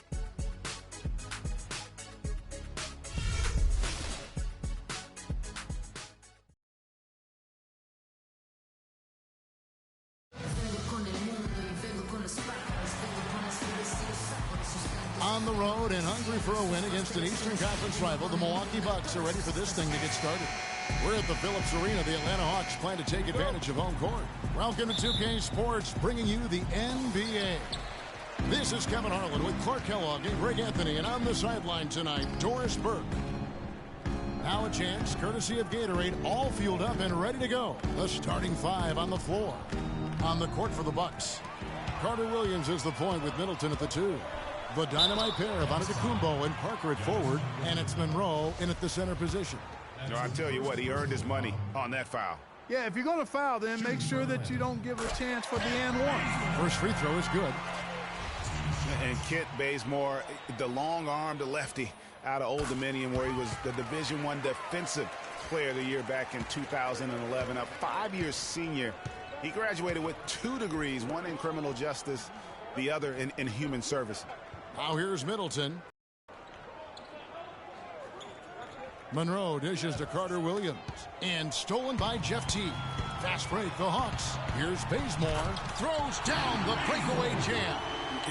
Speaker 1: On the road and hungry for a win against an Eastern Conference rival, the Milwaukee Bucks are ready for this thing to get started. We're at the Phillips Arena. The Atlanta Hawks plan to take advantage of home court. Welcome to 2K Sports, bringing you the NBA. This is Kevin Harlan with Clark Kellogg and Greg Anthony, and on the sideline tonight, Doris Burke. Now a chance, courtesy of Gatorade, all fueled up and ready to go. The starting five on the floor. On the court for the Bucks, Carter Williams is the point with Middleton at the 2. The dynamite pair of Antetokounmpo and Parker at forward, and it's Monroe in at the center position.
Speaker 3: No, I tell you what, he earned his money on that foul.
Speaker 2: Yeah, if you're going to foul, then make sure that you don't give a chance for the and one.
Speaker 1: First free throw is good.
Speaker 3: And Kent Bazemore, the long-armed lefty out of Old Dominion, where he was the Division I Defensive Player of the Year back in 2011, a 5-year senior. He graduated with 2 degrees, one in criminal justice, the other in human service.
Speaker 1: Now here's Middleton. Monroe dishes to Carter Williams. And stolen by Jeff T. Fast break, the Hawks. Here's Bazemore. Throws down the breakaway jam.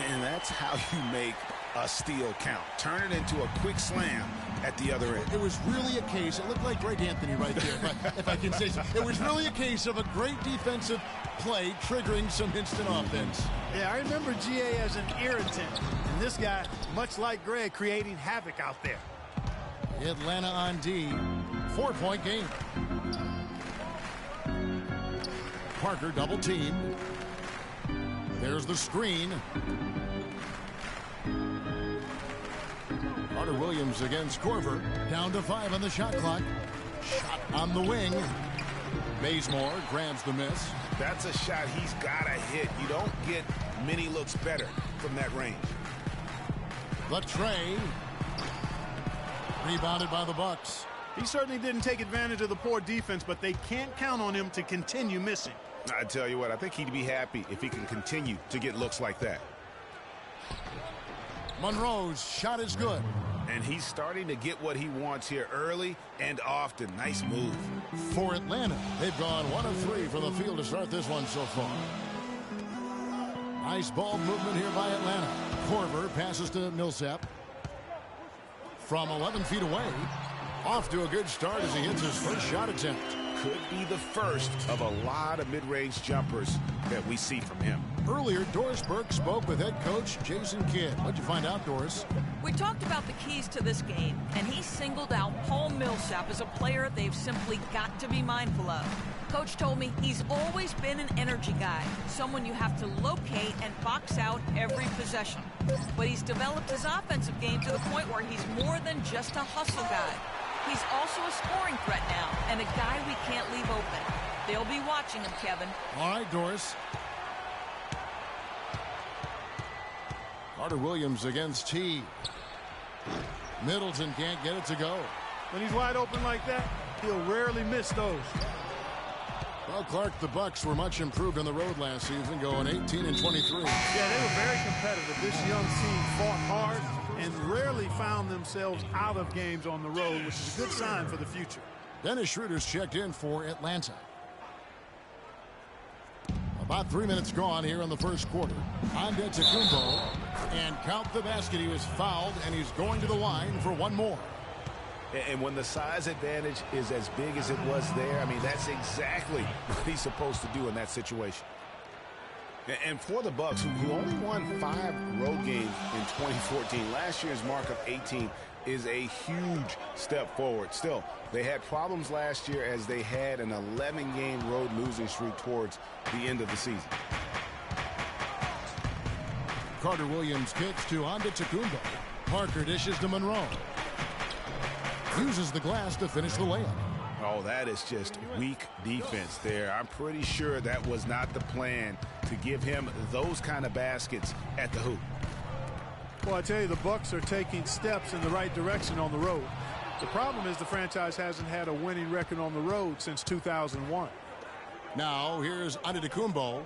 Speaker 3: And that's how you make a steal count. Turn it into a quick slam at the other end.
Speaker 1: It was really a case, it looked like Greg Anthony right there, if I can say so. It was really a case of a great defensive play triggering some instant offense.
Speaker 2: Yeah, I remember GA as an irritant. And this guy, much like Greg, creating havoc out there.
Speaker 1: Atlanta on D. 4-point game. Parker double teamed. There's the screen. Carter Williams against Korver. Down to 5 on the shot clock. Shot on the wing. Bazemore grabs the miss.
Speaker 3: That's a shot he's got to hit. You don't get many looks better from that range.
Speaker 1: The tray. Rebounded by the Bucks.
Speaker 2: He certainly didn't take advantage of the poor defense, but they can't count on him to continue missing.
Speaker 3: I tell you what, I think he'd be happy if he can continue to get looks like that.
Speaker 1: Monroe's shot is good.
Speaker 3: And he's starting to get what he wants here early and often. Nice move.
Speaker 1: For Atlanta, they've gone 1 of 3 from the field to start this one so far. Nice ball movement here by Atlanta. Korver passes to Millsap. From 11 feet away. Off to a good start as he hits his first shot attempt.
Speaker 3: Could be the first of a lot of mid-range jumpers that we see from him.
Speaker 1: Earlier, Doris Burke spoke with head coach Jason Kidd. What'd you find out, Doris?
Speaker 5: We talked about the keys to this game, and he singled out Paul Millsap as a player they've simply got to be mindful of. Coach told me he's always been an energy guy, someone you have to locate and box out every possession. But he's developed his offensive game to the point where he's more than just a hustle guy. He's also a scoring threat now, and a guy we can't leave open. They'll be watching him, Kevin.
Speaker 1: All right, Doris. Carter Williams against T. Middleton can't get it to go.
Speaker 2: When he's wide open like that, he'll rarely miss those.
Speaker 1: Well, Clark, the Bucks were much improved on the road last season, going 18-23.
Speaker 2: Yeah, they were very competitive. This young team fought hard and rarely found themselves out of games on the road, which is a good sign for the future.
Speaker 1: Dennis Schroeder's checked in for Atlanta. About 3 minutes gone here in the first quarter. Antetokounmpo, and count the basket. He was fouled, and he's going to the line for one more.
Speaker 3: And when the size advantage is as big as it was there, I mean, that's exactly what he's supposed to do in that situation. And for the Bucks, who only won 5 road games in 2014, last year's mark of 18, is a huge step forward. Still, they had problems last year as they had an 11-game road losing streak towards the end of the season.
Speaker 1: Carter Williams kicks to Nba2k16. Parker dishes to Monroe. Uses the glass to finish the layup.
Speaker 3: Oh, that is just weak defense there. I'm pretty sure that was not the plan to give him those kind of baskets at the hoop.
Speaker 2: Well, I tell you, the Bucks are taking steps in the right direction on the road. The problem is the franchise hasn't had a winning record on the road since 2001.
Speaker 1: Now, here's Nba2k16.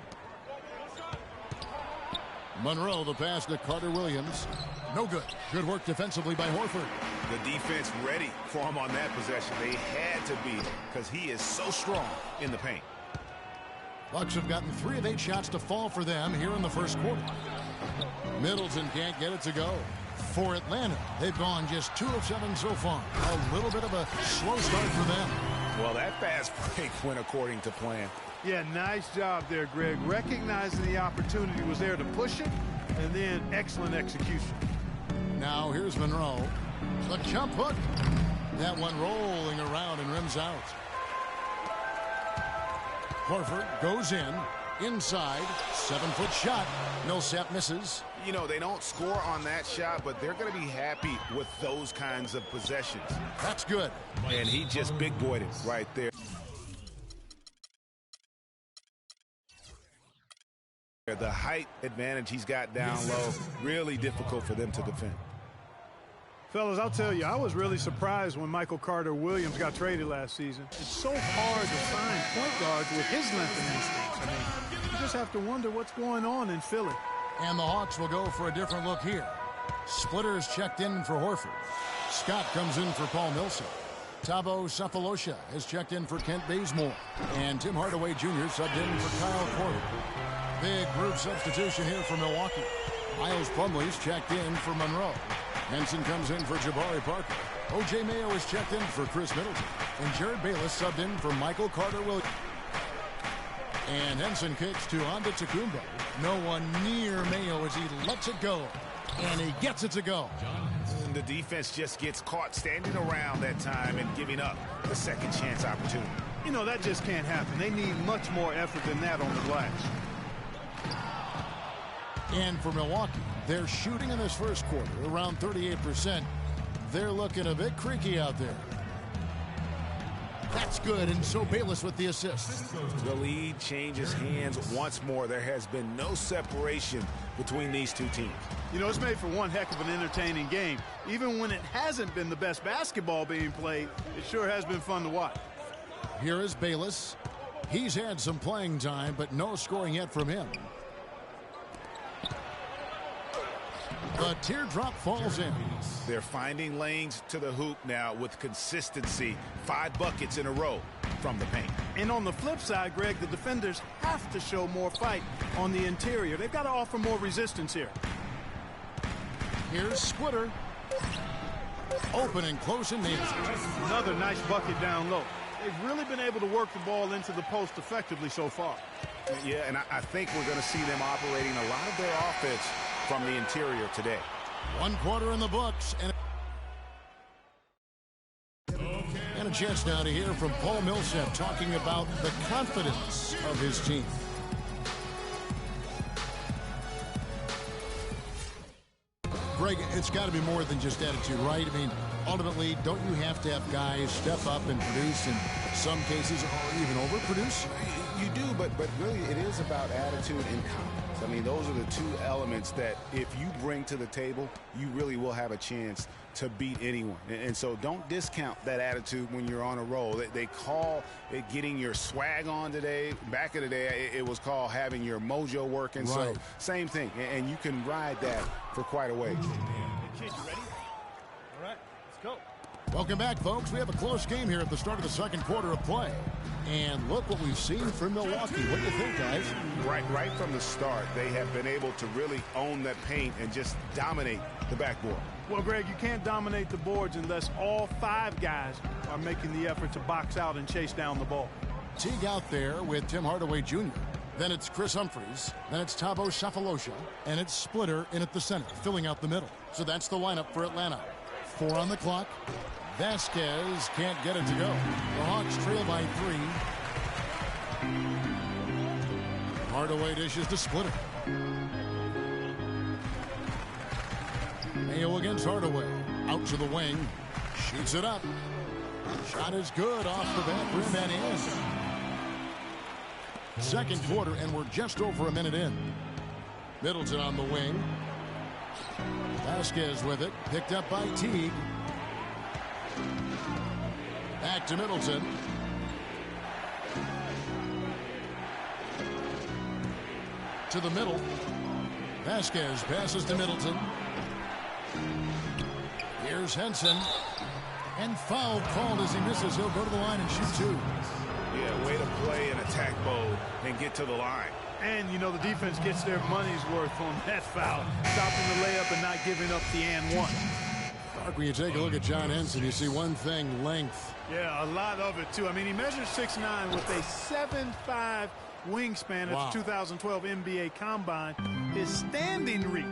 Speaker 1: Monroe, the pass to Carter Williams. No good. Good work defensively by Horford.
Speaker 3: The defense ready for him on that possession. They had to be, because he is so strong in the paint.
Speaker 1: Bucks have gotten 3 of 8 shots to fall for them here in the first quarter. Middleton can't get it to go. For Atlanta, they've gone just 2 of 7 so far. A little bit of a slow start for them.
Speaker 3: Well, that fast break went according to plan.
Speaker 2: Yeah, nice job there, Greg. Recognizing the opportunity was there to push it, and then excellent execution.
Speaker 1: Now here's Monroe. The jump hook. That one rolling around and rims out. Horford goes in. Inside. 7-foot shot. Millsap misses.
Speaker 3: You know, they don't score on that shot, but they're going to be happy with those kinds of possessions.
Speaker 1: That's good.
Speaker 3: And he just big-boyed it right there. The height advantage he's got down low, really difficult for them to defend.
Speaker 2: Fellas, I'll tell you, I was really surprised when Michael Carter Williams got traded last season. It's so hard to find point guards with his length and instincts. I mean, you just have to wonder what's going on in Philly.
Speaker 1: And the Hawks will go for a different look here. Splitter's checked in for Horford. Scott comes in for Paul Millsap. Thabo Sefolosha has checked in for Kent Bazemore. And Tim Hardaway Jr. subbed in for Kyle Korver. Big group substitution here for Milwaukee. Miles Plumlee's checked in for Monroe. Henson comes in for Jabari Parker. O.J. Mayo is checked in for Chris Middleton. And Jared Bayless subbed in for Michael Carter Williams. And Henson kicks to Nba2k16. No one near Mayo as he lets it go. And he gets it to go.
Speaker 3: And the defense just gets caught standing around that time and giving up the second chance opportunity.
Speaker 2: You know, that just can't happen. They need much more effort than that on the glass.
Speaker 1: And for Milwaukee, they're shooting in this first quarter around 38%. They're looking a bit creaky out there. That's good, and so Bayless with the assist.
Speaker 3: The lead changes hands once more. There has been no separation between these two teams.
Speaker 2: You know, it's made for one heck of an entertaining game. Even when it hasn't been the best basketball being played, it sure has been fun to watch.
Speaker 1: Here is Bayless. He's had some playing time, but no scoring yet from him. The teardrop falls in.
Speaker 3: They're finding lanes to the hoop now with consistency. 5 buckets in a row from the paint.
Speaker 2: And on the flip side, Greg, the defenders have to show more fight on the interior. They've got to offer more resistance here.
Speaker 1: Here's Splitter. Open and close and nails it.
Speaker 2: Another nice bucket down low. They've really been able to work the ball into the post effectively so far.
Speaker 3: Yeah, and I think we're going to see them operating a lot of their offense from the interior today.
Speaker 1: 1 quarter in the books. And a chance now to hear from Paul Millsap talking about the confidence of his team. Greg, it's got to be more than just attitude, right? I mean, ultimately, don't you have to have guys step up and produce in some cases or even overproduce?
Speaker 3: You do, but really it is about attitude and confidence. I mean, those are the 2 elements that if you bring to the table, you really will have a chance to beat anyone. And so don't discount that attitude when you're on a roll. They call it getting your swag on today. Back in the day, it was called having your mojo working.
Speaker 1: Right.
Speaker 3: So same thing, and you can ride that for quite a ways.
Speaker 2: Kids, you ready? All right, let's go.
Speaker 1: Welcome back, folks. We have a close game here at the start of the second quarter of play. And look what we've seen from Milwaukee. What do you think, guys?
Speaker 3: Right from the start, they have been able to really own that paint and just dominate the backboard.
Speaker 2: Well, Greg, you can't dominate the boards unless all 5 guys are making the effort to box out and chase down the ball.
Speaker 1: Teague out there with Tim Hardaway Jr. Then it's Chris Humphries. Then it's Thabo Sefolosha. And it's Splitter in at the center, filling out the middle. So that's the lineup for Atlanta. 4 on the clock. Vasquez can't get it to go. The Hawks trail by 3. Hardaway dishes to Splitter. Mayo against Hardaway. Out to the wing. Shoots it up. Shot is good off the back rim and in. Second quarter, and we're just over a minute in. Middleton on the wing. Vasquez with it. Picked up by Teague. Back to Middleton. To the middle. Vasquez passes to Middleton. Here's Henson. And foul called as he misses. He'll go to the line and shoot 2.
Speaker 3: Yeah, way to play in attack mode and get to the line.
Speaker 2: And, you know, the defense gets their money's worth on that foul. Stopping the layup and not giving up the and one.
Speaker 1: Mark, when you take a look at John Henson, you see one thing, length.
Speaker 2: Yeah, a lot of it, too. I mean, he measures 6'9" with a 7'5" wingspan at the 2012 NBA Combine. His standing reach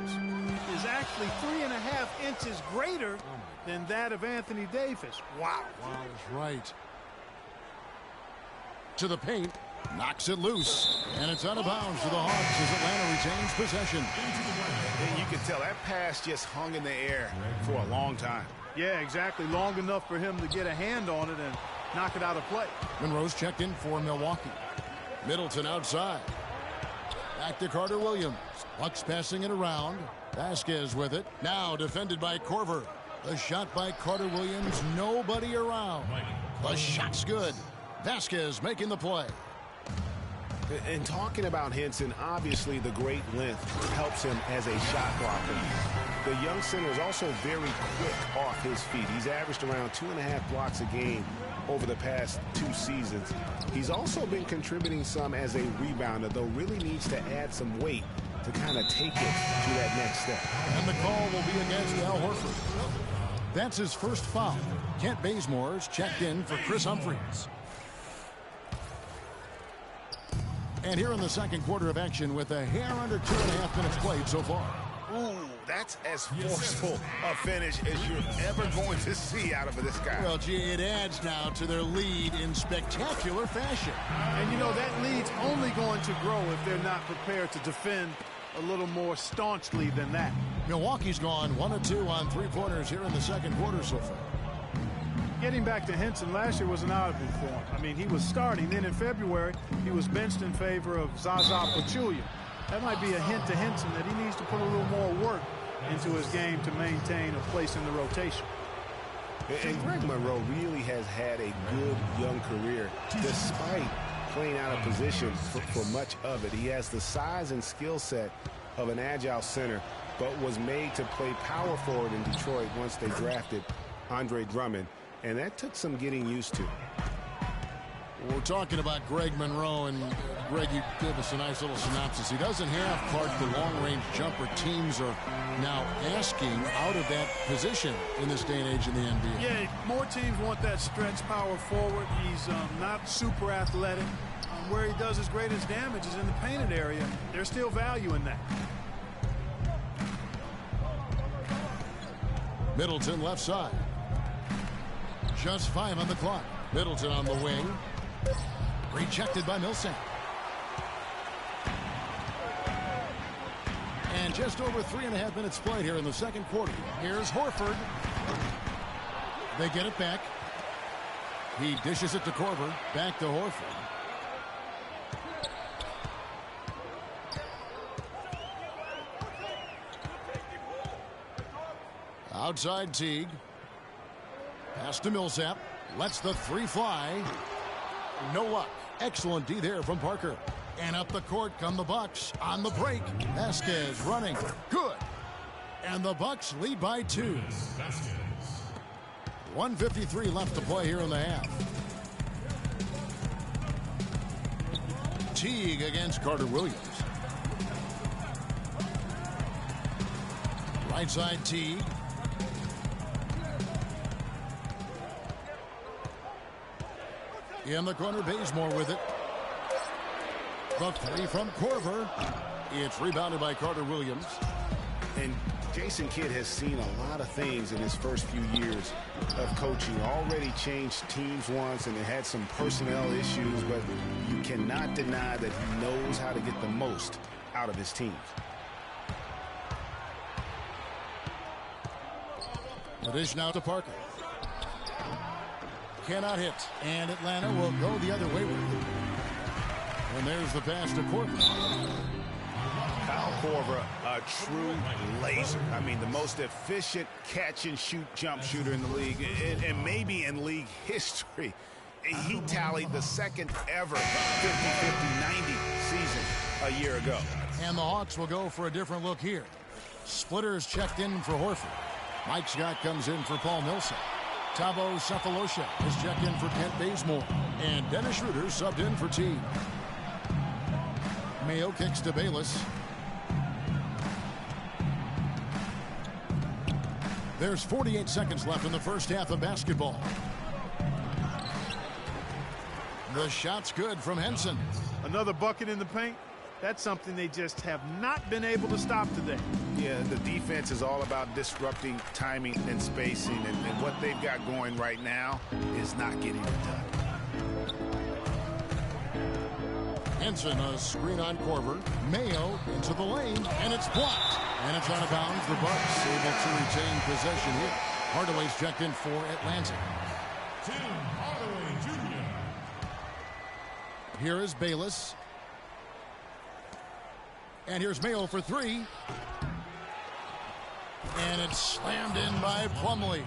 Speaker 2: is actually 3.5 inches greater than that of Anthony Davis. Wow.
Speaker 1: Wow, that's right. To the paint. Knocks it loose. And it's out of bounds to the Hawks as Atlanta retains possession.
Speaker 3: And you can tell that pass just hung in the air for a long time.
Speaker 2: Yeah, exactly. Long enough for him to get a hand on it and knock it out of play.
Speaker 1: Monroe's checked in for Milwaukee. Middleton outside. Back to Carter Williams. Bucks passing it around. Vasquez with it. Now defended by Korver. The shot by Carter Williams. Nobody around. The shot's good. Vasquez making the play.
Speaker 3: And talking about Henson, obviously the great length helps him as a shot blocker. The young center is also very quick off his feet. He's averaged around 2.5 blocks a game over the past 2 seasons. He's also been contributing some as a rebounder, though really needs to add some weight to kind of take it to that next step.
Speaker 1: And the call will be against Al Horford. That's his first foul. Kent Bazemore's checked in for Chris Humphries. And here in the second quarter of action with a hair under 2.5 minutes played so far.
Speaker 3: Ooh, that's as forceful a finish as you're ever going to see out of this guy.
Speaker 1: Well, gee, it adds now to their lead in spectacular fashion.
Speaker 2: And, you know, that lead's only going to grow if they're not prepared to defend a little more staunchly than that.
Speaker 1: Milwaukee's gone 1 of 2 on 3 pointers here in the second quarter so far.
Speaker 2: Getting back to Henson, last year was an oddity for him. I mean, he was starting. Then in February, he was benched in favor of Zaza Pachulia. That might be a hint to Henson that he needs to put a little more work into his game to maintain a place in the rotation.
Speaker 3: And Greg Monroe really has had a good young career despite playing out of position for much of it. He has the size and skill set of an agile center, but was made to play power forward in Detroit once they drafted Andre Drummond. And that took some getting used to.
Speaker 1: We're talking about Greg Monroe, and Greg, you gave us a nice little synopsis. He doesn't have, Clark, the long-range jumper teams are now asking out of that position in this day and age in the NBA.
Speaker 2: Yeah, more teams want that stretch power forward. He's not super athletic. Where he does his greatest damage is in the painted area. There's still value in that.
Speaker 1: Middleton left side. Just 5 on the clock. Middleton on the wing. Rejected by Millsap. And just over 3.5 minutes played here in the second quarter. Here's Horford. They get it back. He dishes it to Korver. Back to Horford. Outside Teague. Pass to Millsap. Lets the 3 fly. No luck. Excellent D there from Parker. And up the court come the Bucks on the break. Vasquez running. Good. And the Bucks lead by 2. 1:53 left to play here in the half. Teague against Carter Williams. Right side Teague. In the corner, Bazemore with it. The 3 from Korver. It's rebounded by Carter Williams.
Speaker 3: And Jason Kidd has seen a lot of things in his first few years of coaching. Already changed teams once and had some personnel issues, but you cannot deny that he knows how to get the most out of his teams.
Speaker 1: The dish now to Parker. Cannot hit, and Atlanta will go the other way with it. And there's the pass to Corbin.
Speaker 3: Kyle Korver, a true laser. I mean, the most efficient catch-and-shoot jump shooter in the league, and maybe in league history. He tallied the second ever 50-50-90 season a year ago.
Speaker 1: And the Hawks will go for a different look here. Splitters checked in for Horford. Mike Scott comes in for Paul Millsap. Thabo Sefolosha is checked in for Kent Bazemore. And Dennis Schroeder subbed in for Teague. Mayo kicks to Bayless. There's 48 seconds left in the first half of basketball. The shot's good from Henson.
Speaker 2: Another bucket in the paint. That's something they just have not been able to stop today.
Speaker 3: Yeah, the defense is all about disrupting timing and spacing, and what they've got going right now is not getting it done.
Speaker 1: Henson, a screen on Korver. Mayo into the lane, and it's blocked. And it's out of bounds. The Bucks able to retain possession here. Hardaway's checked in for Atlanta.
Speaker 9: Tim Hardaway Jr.
Speaker 1: Here is Bayless. And here's Mayo for three. And it's slammed in by Plumlee.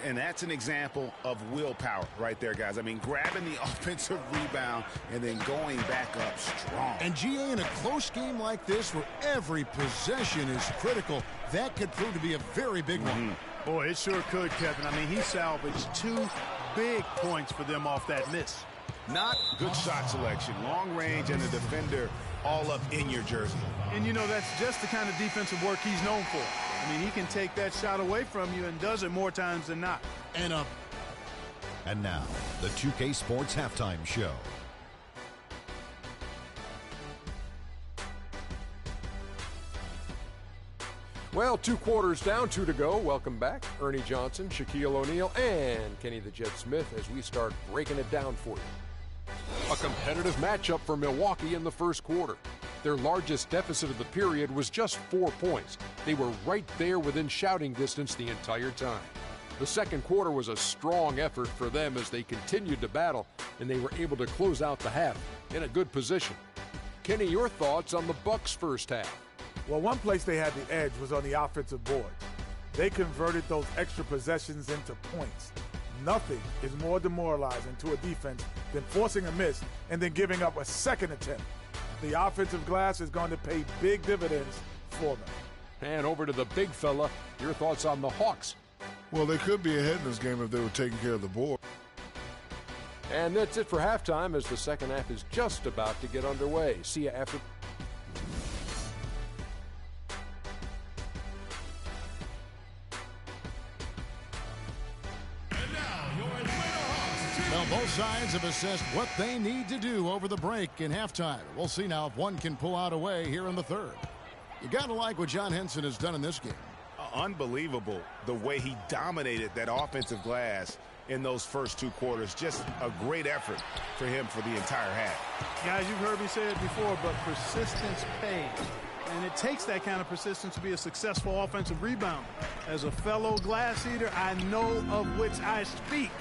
Speaker 3: And that's an example of willpower right there, guys. I mean, grabbing the offensive rebound and then going back up strong.
Speaker 1: And GA, in a close game like this where every possession is critical, that could prove to be a very big one.
Speaker 2: Boy, it sure could, Kevin. I mean, he salvaged 2 big points for them off that miss.
Speaker 3: Not good shot selection. Long range and a defender all up in your jersey.
Speaker 2: And, you know, that's just the kind of defensive work he's known for. I mean, he can take that shot away from you and does it more times than not.
Speaker 1: And
Speaker 7: now, the 2K Sports Halftime Show.
Speaker 8: Well, 2 quarters down, 2 to go. Welcome back, Ernie Johnson, Shaquille O'Neal, and Kenny the Jet Smith as we start breaking it down for you. A competitive matchup for Milwaukee in the first quarter. Their largest deficit of the period was just 4 points. They were right there within shouting distance the entire time. The second quarter was a strong effort for them as they continued to battle, and they were able to close out the half in a good position. Kenny, your thoughts on the Bucks' first half?
Speaker 11: Well, one place they had the edge was on the offensive board. They converted those extra possessions into points. Nothing is more demoralizing to a defense than forcing a miss and then giving up a second attempt. The offensive glass is going to pay big dividends for them.
Speaker 8: And over to the big fella, your thoughts on the Hawks?
Speaker 10: Well, they could be ahead in this game if they were taking care of the board.
Speaker 8: And that's it for halftime as the second half is just about to get underway. See you after.
Speaker 1: Well, both sides have assessed what they need to do over the break in halftime. We'll see now if one can pull out a way here in the third. You got to like what John Henson has done in this game.
Speaker 3: Unbelievable the way he dominated that offensive glass in those first 2 quarters. Just a great effort for him for the entire half.
Speaker 2: Guys, you've heard me say it before, but persistence pays. And it takes that kind of persistence to be a successful offensive rebounder. As a fellow glass eater, I know of which I speak.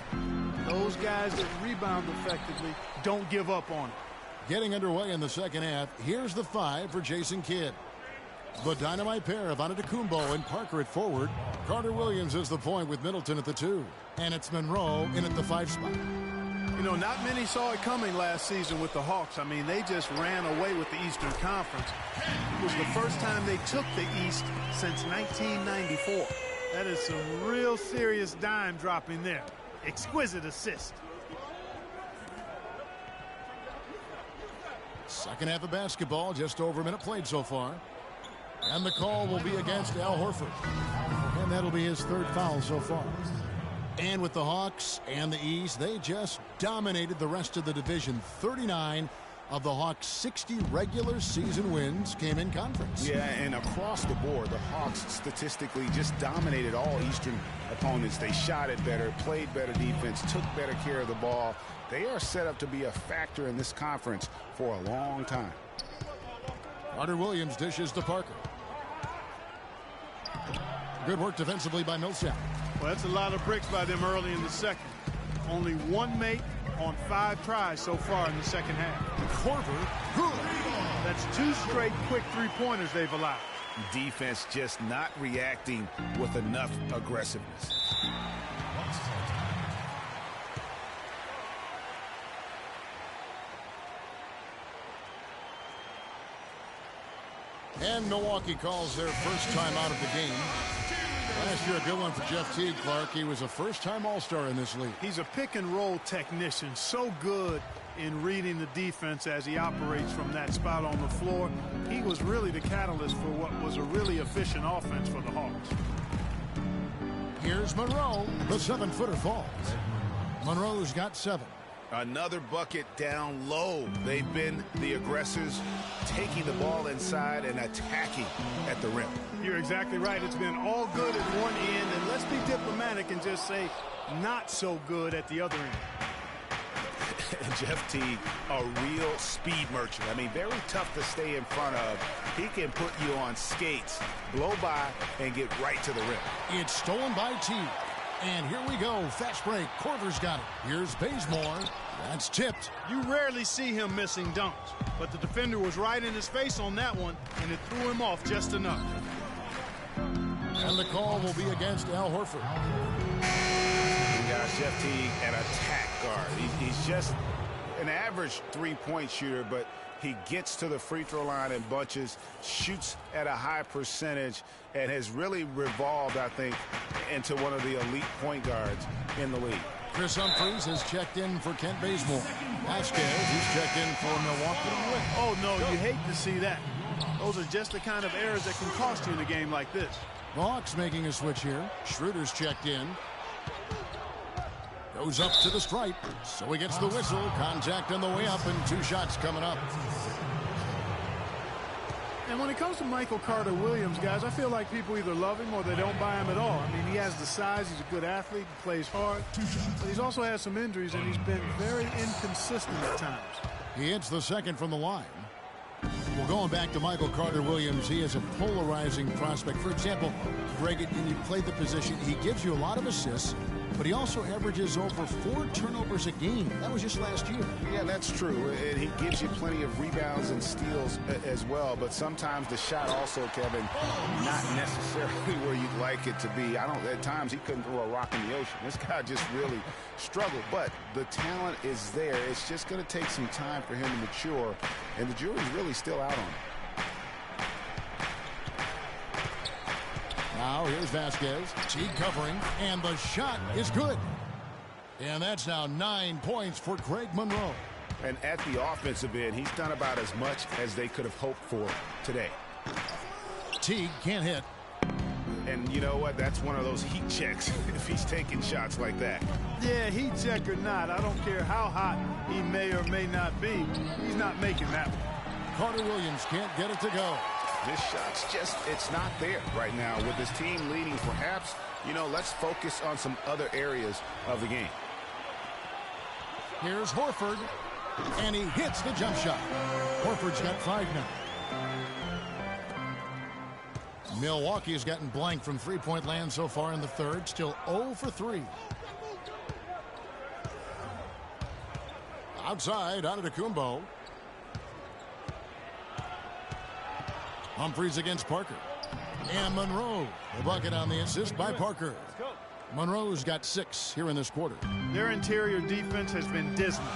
Speaker 2: Those guys that rebound effectively don't give up on it.
Speaker 1: Getting underway in the second half, here's the 5 for Jason Kidd. The dynamite pair of Antetokounmpo and Parker at forward. Carter Williams is the point with Middleton at the 2. And it's Monroe in at the 5 spot.
Speaker 2: You know, not many saw it coming last season with the Hawks. I mean, they just ran away with the Eastern Conference. It was the first time they took the East since 1994. That is some real serious dime dropping there. Exquisite assist.
Speaker 1: Second half of basketball, just over a minute played so far. And the call will be against Al Horford. And that'll be his 3rd foul so far. And with the Hawks and the East, they just dominated the rest of the division, 39-27. of the Hawks' 60 regular season wins came in conference.
Speaker 3: Yeah, and across the board, the Hawks statistically just dominated all Eastern opponents. They shot it better, played better defense, took better care of the ball. They are set up to be a factor in this conference for a long time.
Speaker 1: Carter Williams dishes to Parker. Good work defensively by Millsap.
Speaker 2: Well, that's a lot of bricks by them early in the second. Only one make on 5 tries so far in the second half.
Speaker 1: Korver, good.
Speaker 2: That's 2 straight quick three-pointers they've allowed.
Speaker 3: Defense just not reacting with enough aggressiveness.
Speaker 1: And Milwaukee calls their first time out of the game. Last year, a good one for Jeff Teague, Clark. He was a first-time All-Star in this league.
Speaker 2: He's a pick-and-roll technician, so good in reading the defense as he operates from that spot on the floor. He was really the catalyst for what was a really efficient offense for the Hawks.
Speaker 1: Here's Monroe. The 7-footer falls. Monroe's got 7.
Speaker 3: Another bucket down low. They've been the aggressors, taking the ball inside and attacking at the rim.
Speaker 2: You're exactly right. It's been all good at one end, and let's be diplomatic and just say not so good at the other end.
Speaker 3: Jeff Teague, a real speed merchant. I mean, very tough to stay in front of. He can put you on skates, blow by, and get right to the rim.
Speaker 1: It's stolen by Teague. And here we go. Fast break. Korver's got it. Here's Bazemore. That's tipped.
Speaker 2: You rarely see him missing dunks, but the defender was right in his face on that one, and it threw him off just enough.
Speaker 1: And the call will be against Al Horford.
Speaker 3: You got Jeff Teague, an attack guard. He's just an average three-point shooter, but he gets to the free throw line in bunches, shoots at a high percentage, and has really revolved, I think, into one of the elite point guards in the league.
Speaker 1: Chris Humphries has checked in for Kent Bazemore. Vasquez, he's checked in for Milwaukee.
Speaker 2: Oh, no, you hate to see that. Those are just the kind of errors that can cost you in a game like this.
Speaker 1: The Hawks making a switch here. Schroeder's checked in. Goes up to the stripe, so he gets the whistle. Contact on the way up, and 2 shots coming up.
Speaker 2: And when it comes to Michael Carter Williams, guys, I feel like people either love him or they don't buy him at all. I mean, he has the size, he's a good athlete, he plays hard, but he's also had some injuries, and he's been very inconsistent at times.
Speaker 1: He hits the second from the line. Well, going back to Michael Carter Williams, he is a polarizing prospect. For example, Greg, when you play the position, he gives you a lot of assists, but he also averages over 4 turnovers a game. That was just last year.
Speaker 3: Yeah, that's true. And he gives you plenty of rebounds and steals as well. But sometimes the shot also, Kevin, not necessarily where you'd like it to be. At times he couldn't throw a rock in the ocean. This guy just really struggled. But the talent is there. It's just going to take some time for him to mature. And the jury's really still out on him.
Speaker 1: Now here's Vasquez. Teague covering, and the shot is good. And that's now 9 points for Greg Monroe.
Speaker 3: And at the offensive end, he's done about as much as they could have hoped for today.
Speaker 1: Teague can't hit.
Speaker 3: And you know what? That's one of those heat checks if he's taking shots like that.
Speaker 2: Yeah, heat check or not, I don't care how hot he may or may not be. He's not making that one.
Speaker 1: Carter Williams can't get it to go.
Speaker 3: This shot's just, it's not there right now. With this team leading, perhaps, let's focus on some other areas of the game.
Speaker 1: Here's Horford, and he hits the jump shot. Horford's got 5 now. Milwaukee has gotten blank from three-point land so far in the third, still 0 for 3. Outside, Antetokounmpo. Humphries against Parker. And Monroe, the bucket on the assist by Parker. Monroe's got 6 here in this quarter.
Speaker 2: Their interior defense has been dismal.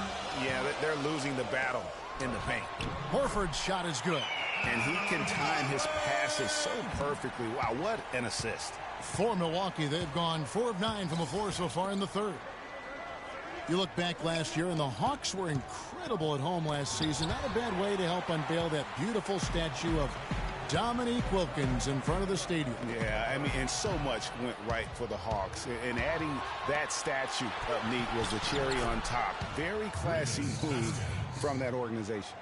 Speaker 3: Yeah, they're losing the battle in the paint.
Speaker 1: Horford's shot is good.
Speaker 3: And he can time his passes so perfectly. Wow, what an assist.
Speaker 1: For Milwaukee, they've gone 4 of 9 from the floor so far in the third. You look back last year, and the Hawks were incredible at home last season. Not a bad way to help unveil that beautiful statue of Dominique Wilkins in front of the stadium.
Speaker 3: Yeah, I mean, and so much went right for the Hawks. And adding that statue up neat was the cherry on top. Very classy move from that organization.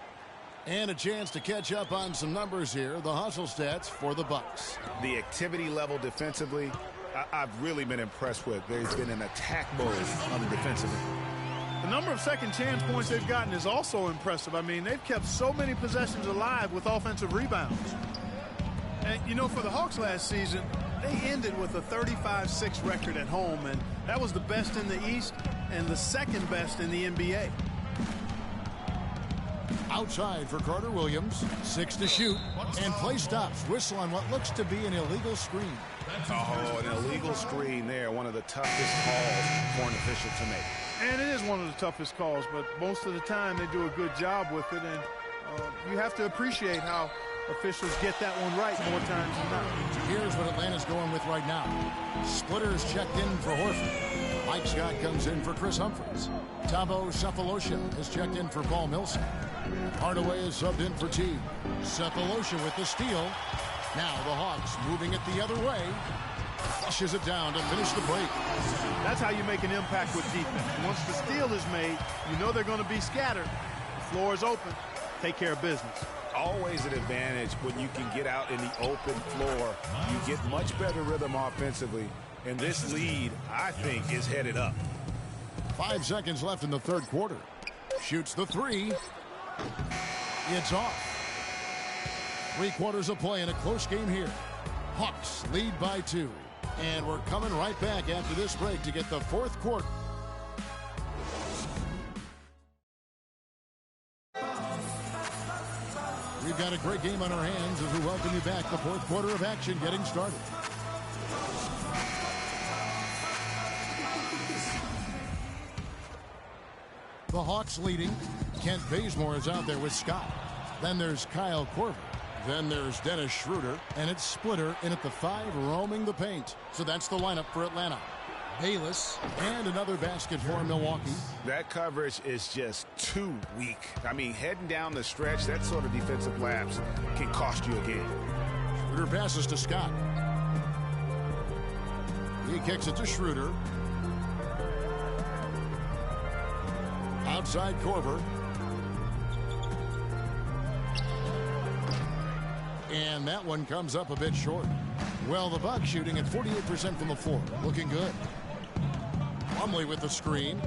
Speaker 1: And a chance to catch up on some numbers here. The hustle stats for the Bucks.
Speaker 3: The activity level defensively, I've really been impressed with. There's been an attack mode on the defensive end.
Speaker 2: The number of second chance points they've gotten is also impressive. I mean, they've kept so many possessions alive with offensive rebounds. And, you know, for the Hawks last season, they ended with a 35-6 record at home, and that was the best in the East and the second best in the NBA.
Speaker 1: Outside for Carter Williams. 6 to shoot. And play stops. Whistle on what looks to be an illegal screen.
Speaker 3: Oh, an illegal screen there. One of the toughest calls for an official to make.
Speaker 2: And it is one of the toughest calls, but most of the time they do a good job with it, and you have to appreciate how officials get that one right more times than not.
Speaker 1: Here's what Atlanta's going with right now. Splitters checked in for Horford. Mike Scott comes in for Chris Humphries. Thabo Sefolosha is checked in for Paul Millsap. Hardaway is subbed in for Teague. Sefolosha with the steal. Now the Hawks moving it the other way. Flushes it down to finish the break.
Speaker 2: That's how you make an impact with defense. Once the steal is made, you know they're going to be scattered. The floor is open. Take care of business.
Speaker 3: Always an advantage when you can get out in the open floor. You get much better rhythm offensively. And this lead, I think, is headed up.
Speaker 1: 5 seconds left in the third quarter. Shoots the three. It's off. 3 quarters of play in a close game here. Hawks lead by 2. And we're coming right back after this break to get the fourth quarter. We've got a great game on our hands as we welcome you back. The fourth quarter of action getting started. The Hawks leading. Kent Bazemore is out there with Scott. Then there's Kyle Korver. Then there's Dennis Schroeder, and it's Splitter in at the 5, roaming the paint. So that's the lineup for Atlanta. Bayless, and another basket for Milwaukee.
Speaker 3: That coverage is just too weak. I mean, heading down the stretch, that sort of defensive lapse can cost you a game.
Speaker 1: Schroeder passes to Scott. He kicks it to Schroeder. Outside Korver. And that one comes up a bit short. Well, the Bucks shooting at 48% from the floor. Looking good. Plumlee with the screen.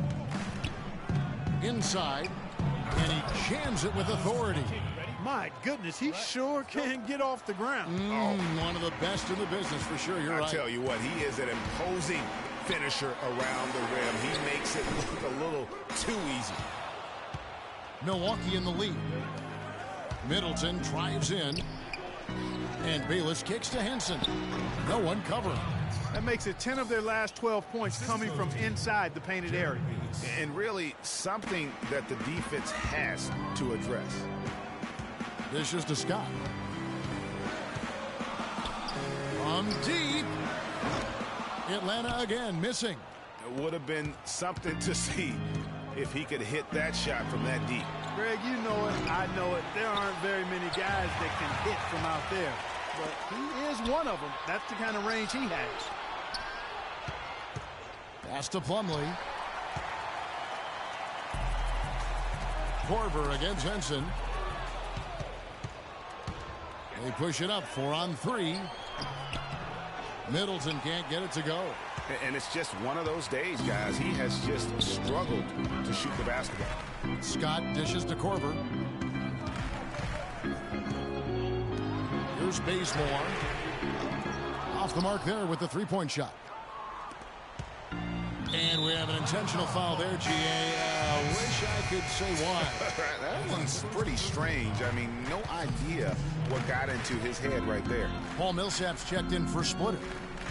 Speaker 1: Inside. And he jams it with authority.
Speaker 2: My goodness, he sure can get off the ground.
Speaker 1: One of the best in the business for sure. You're right.
Speaker 3: I tell you what, he is an imposing finisher around the rim. He makes it look a little too easy.
Speaker 1: Milwaukee in the lead. Middleton drives in. And Bayless kicks to Henson. No one covering.
Speaker 2: That makes it 10 of their last 12 points coming from inside the painted area.
Speaker 3: And really something that the defense has to address.
Speaker 1: Dishes to Scott. From deep. Atlanta again missing.
Speaker 3: It would have been something to see if he could hit that shot from that deep.
Speaker 2: Greg, you know it, I know it. There aren't very many guys that can hit from out there. But he is one of them. That's the kind of range he has.
Speaker 1: Pass to Plumlee. Korver against Henson. They push it up 4 on 3. Middleton can't get it to go.
Speaker 3: And it's just one of those days, guys. He has just struggled to shoot the basketball.
Speaker 1: Scott dishes to Korver. Here's Bazemore. Off the mark there with the three-point shot. And we have an intentional foul there, G.A. Wish I could say why.
Speaker 3: That one's pretty strange. I mean, no idea what got into his head right there.
Speaker 1: Paul Millsap's checked in for Splitter.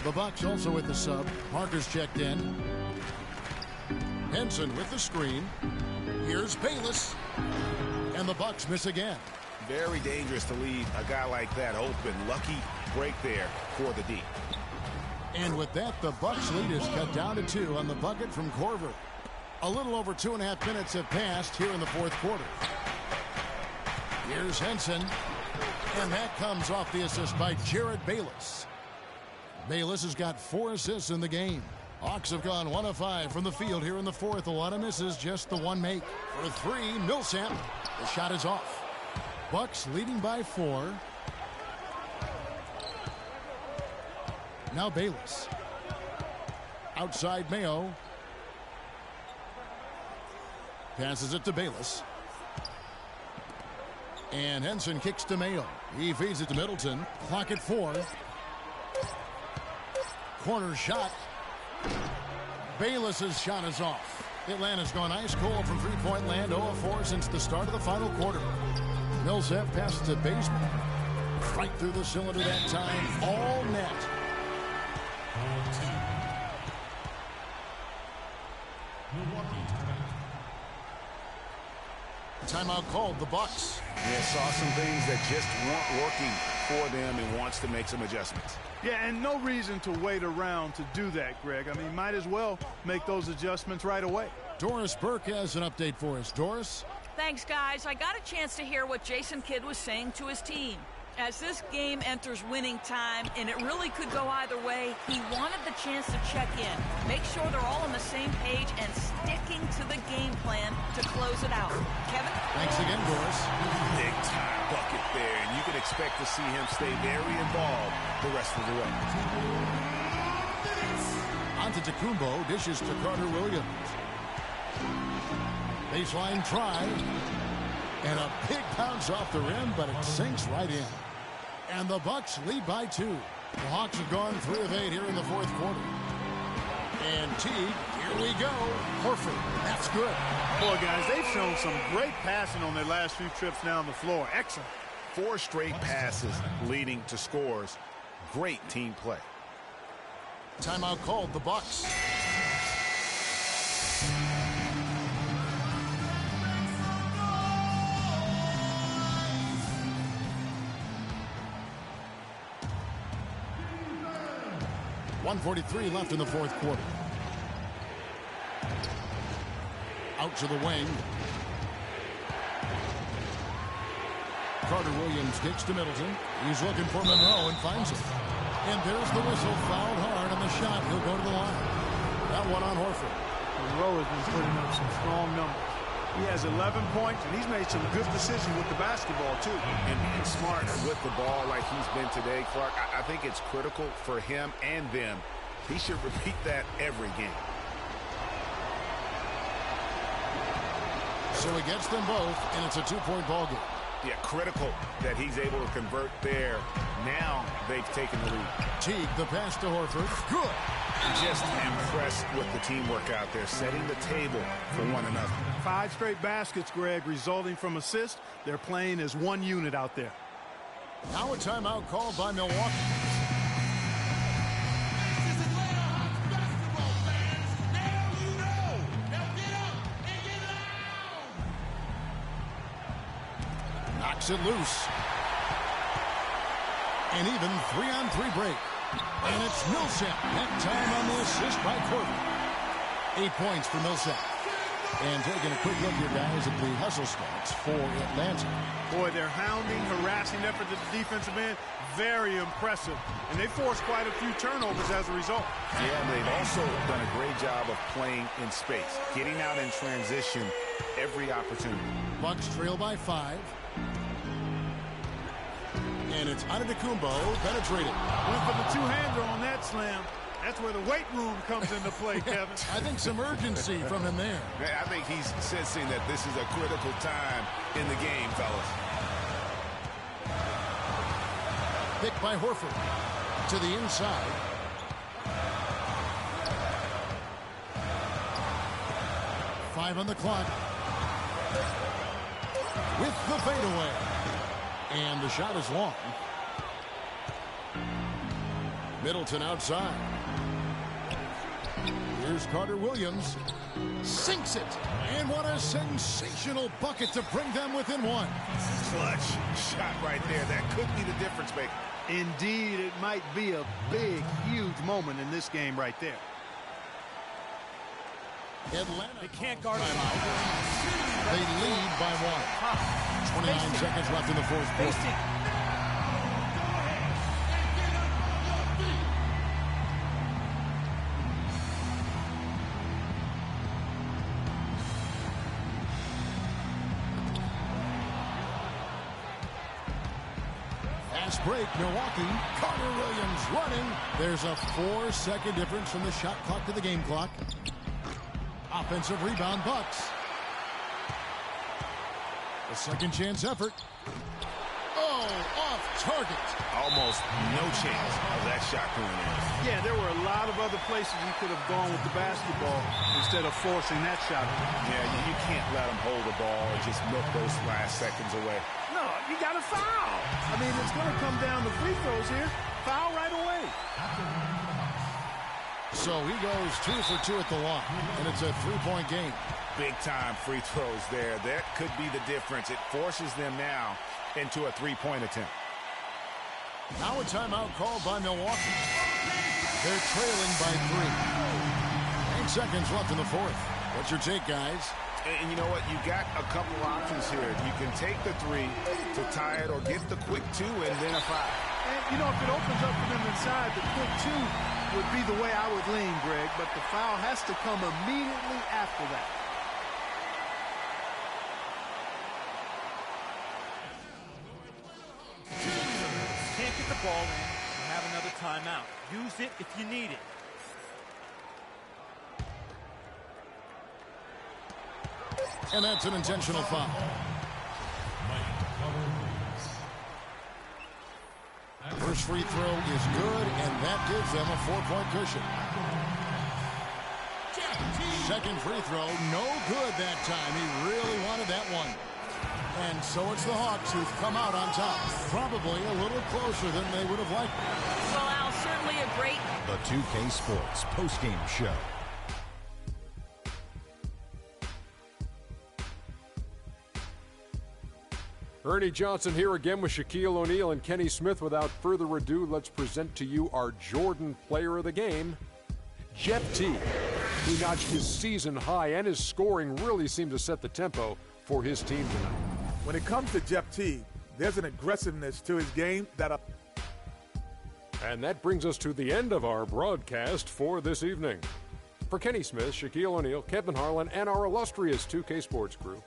Speaker 1: The Bucks also with the sub. Parker's checked in. Henson with the screen. Here's Bayless. And the Bucks miss again.
Speaker 3: Very dangerous to leave a guy like that open. Lucky break there for the D.
Speaker 1: And with that, the Bucks lead is cut down to 2 on the bucket from Korver. A little over 2.5 minutes have passed here in the fourth quarter. Here's Henson. And that comes off the assist by Jared Bayless. Bayless has got 4 assists in the game. Hawks have gone 1 of 5 from the field here in the fourth. A lot of misses, just the one make. For 3, Millsap. The shot is off. Bucks leading by 4. Now Bayless. Outside Mayo. Passes it to Bayless. And Henson kicks to Mayo. He feeds it to Middleton. Clock at 4. Corner shot. Bayless's shot is off. Atlanta's gone ice cold from three-point land. 0 of 4 since the start of the final quarter. Millsap passes to Baseman. Right through the cylinder that time. All net. Timeout called, the Bucks.
Speaker 3: Yeah, saw some things that just weren't working for them and wants to make some adjustments.
Speaker 2: Yeah, and no reason to wait around to do that, Greg. I mean, might as well make those adjustments right away.
Speaker 1: Doris Burke has an update for us. Doris?
Speaker 5: Thanks, guys. I got a chance to hear what Jason Kidd was saying to his team. As this game enters winning time, and it really could go either way, he wanted the chance to check in, make sure they're all on the same page, and sticking to the game plan to close it out. Kevin?
Speaker 1: Thanks again, Doris.
Speaker 3: Big time bucket there, and you can expect to see him stay very involved the rest of the way.
Speaker 1: Antetokounmpo dishes to Carter Williams. Baseline try. And a big bounce off the rim, but it sinks right in. And the Bucks lead by 2. The Hawks have gone 3 of 8 here in the fourth quarter. And Teague, here we go. Horford, that's good.
Speaker 2: Boy, guys, they've shown some great passing on their last few trips down the floor. Excellent.
Speaker 3: 4 straight passes leading to scores. Great team play.
Speaker 1: Timeout called, the Bucks. .143 left in the fourth quarter. Out to the wing. Carter Williams kicks to Middleton. He's looking for Monroe and finds it. And there's the whistle, fouled hard on the shot. He'll go to the line. That one on Horford.
Speaker 2: Monroe has been putting up some strong numbers. He has 11 points, and he's made some good decisions with the basketball, too.
Speaker 3: And being smart with the ball like he's been today, Clark, I think it's critical for him and them. He should repeat that every game.
Speaker 1: So he gets them both, and it's a 2-point ball game.
Speaker 3: Yeah, critical that he's able to convert there. Now they've taken the lead.
Speaker 1: Teague, the pass to Horford. Good.
Speaker 3: Just impressed with the teamwork out there, setting the table for one another.
Speaker 2: 5 straight baskets, Greg, resulting from assists. They're playing as one unit out there.
Speaker 1: Now a timeout called by Milwaukee. Knocks it loose. An even 3-on-3 break. And it's Millsap. That time on the assist by Corbin. 8 points for Millsap. And taking a quick look here, guys, at the hustle stats for Atlanta.
Speaker 2: Boy, their hounding, harassing effort at the defensive end, very impressive. And they forced quite a few turnovers as a result.
Speaker 3: Yeah, they've also done a great job of playing in space, getting out in transition every opportunity.
Speaker 1: Bucks trail by 5. And it's Antetokounmpo penetrated.
Speaker 2: Went for the two-hander on that slam. That's where the weight room comes into play, Kevin.
Speaker 1: I think some urgency from him there.
Speaker 3: I think he's sensing that this is a critical time in the game, fellas.
Speaker 1: Picked by Horford to the inside. Five on the clock. With the fadeaway. And the shot is long. Middleton outside. Here's Carter Williams. Sinks it. And what a sensational bucket to bring them within 1.
Speaker 3: Clutch shot right there. That could be the difference maker.
Speaker 2: Indeed, it might be a big, huge moment in this game right there.
Speaker 1: Atlanta.
Speaker 13: They can't guard him.
Speaker 1: They lead by 1. 29 seconds left in the fourth quarter. Fast break, Milwaukee. Carter Williams running. There's a 4-second difference from the shot clock to the game clock. Offensive rebound, Bucks. A second chance effort. Oh, off target.
Speaker 3: Almost no chance of that shot going in.
Speaker 2: Yeah, there were a lot of other places he could have gone with the basketball instead of forcing that shot.
Speaker 3: Yeah, you can't let him hold the ball and just milk those last seconds away.
Speaker 2: No, you got to foul. I mean, it's going to come down to free throws here. Foul right away.
Speaker 1: So he goes 2 for 2 at the line, and it's a 3-point game.
Speaker 3: Big-time free throws there. That could be the difference. It forces them now into a 3-point attempt.
Speaker 1: Now a timeout called by Milwaukee. They're trailing by 3. 8 seconds left in the fourth. What's your take, guys?
Speaker 3: And you know what? You got a couple options here. You can take the 3 to tie it or get the quick 2 and then a 5.
Speaker 2: And, you know, if it opens up for them inside, the quick 2 would be the way I would lean, Greg. But the foul has to come immediately after that.
Speaker 13: Can't get the ball in, you have another timeout. Use it if you need it.
Speaker 1: And that's an intentional foul. First free throw is good, and that gives them a 4-point cushion. Second free throw, no good that time. He really wanted that one. And so it's the Hawks who've come out on top. Probably a little closer than they would have liked.
Speaker 5: Well, Al, certainly a great...
Speaker 7: The 2K Sports postgame show.
Speaker 8: Ernie Johnson here again with Shaquille O'Neal and Kenny Smith. Without further ado, let's present to you our Jordan player of the game, Jeff T. He notched his season high, and his scoring really seemed to set the tempo for his team tonight.
Speaker 11: When it comes to Jeff T, there's an aggressiveness to his game that...
Speaker 8: And that brings us to the end of our broadcast for this evening. For Kenny Smith, Shaquille O'Neal, Kevin Harlan, and our illustrious 2K Sports crew,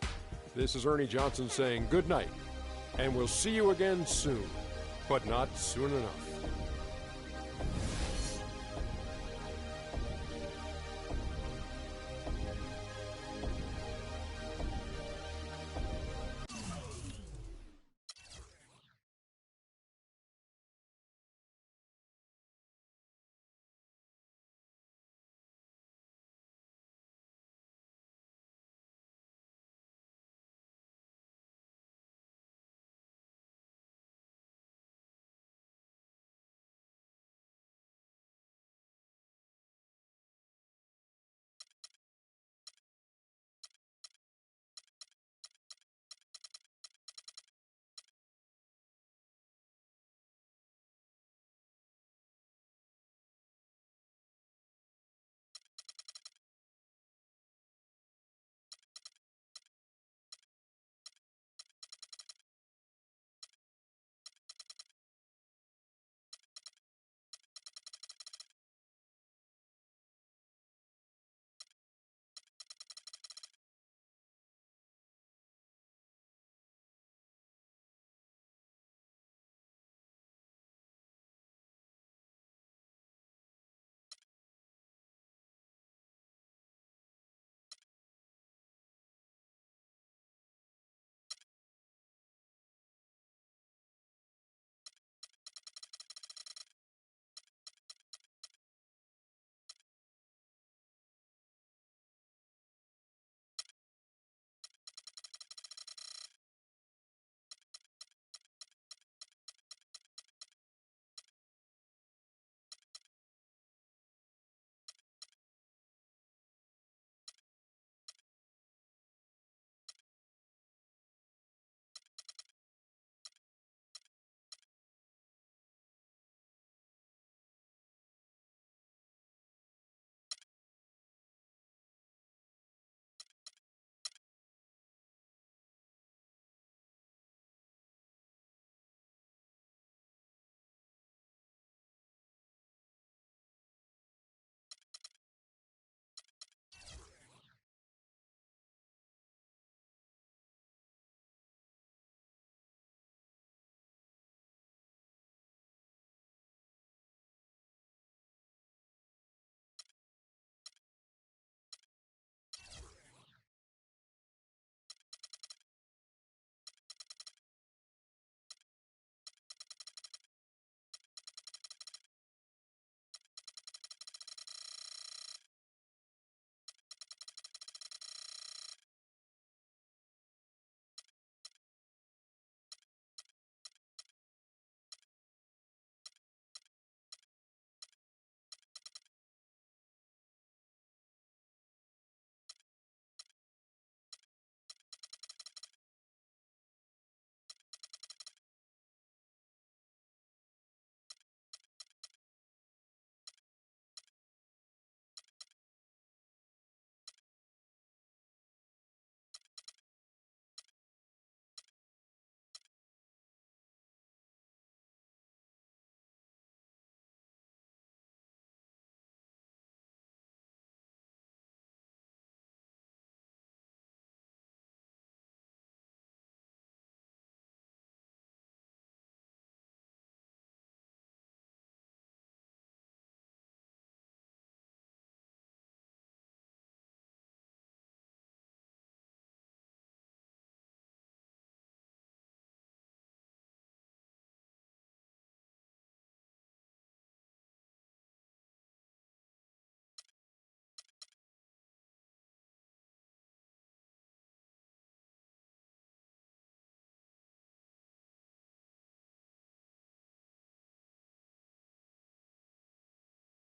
Speaker 8: this is Ernie Johnson saying good night, and we'll see you again soon, but not soon enough.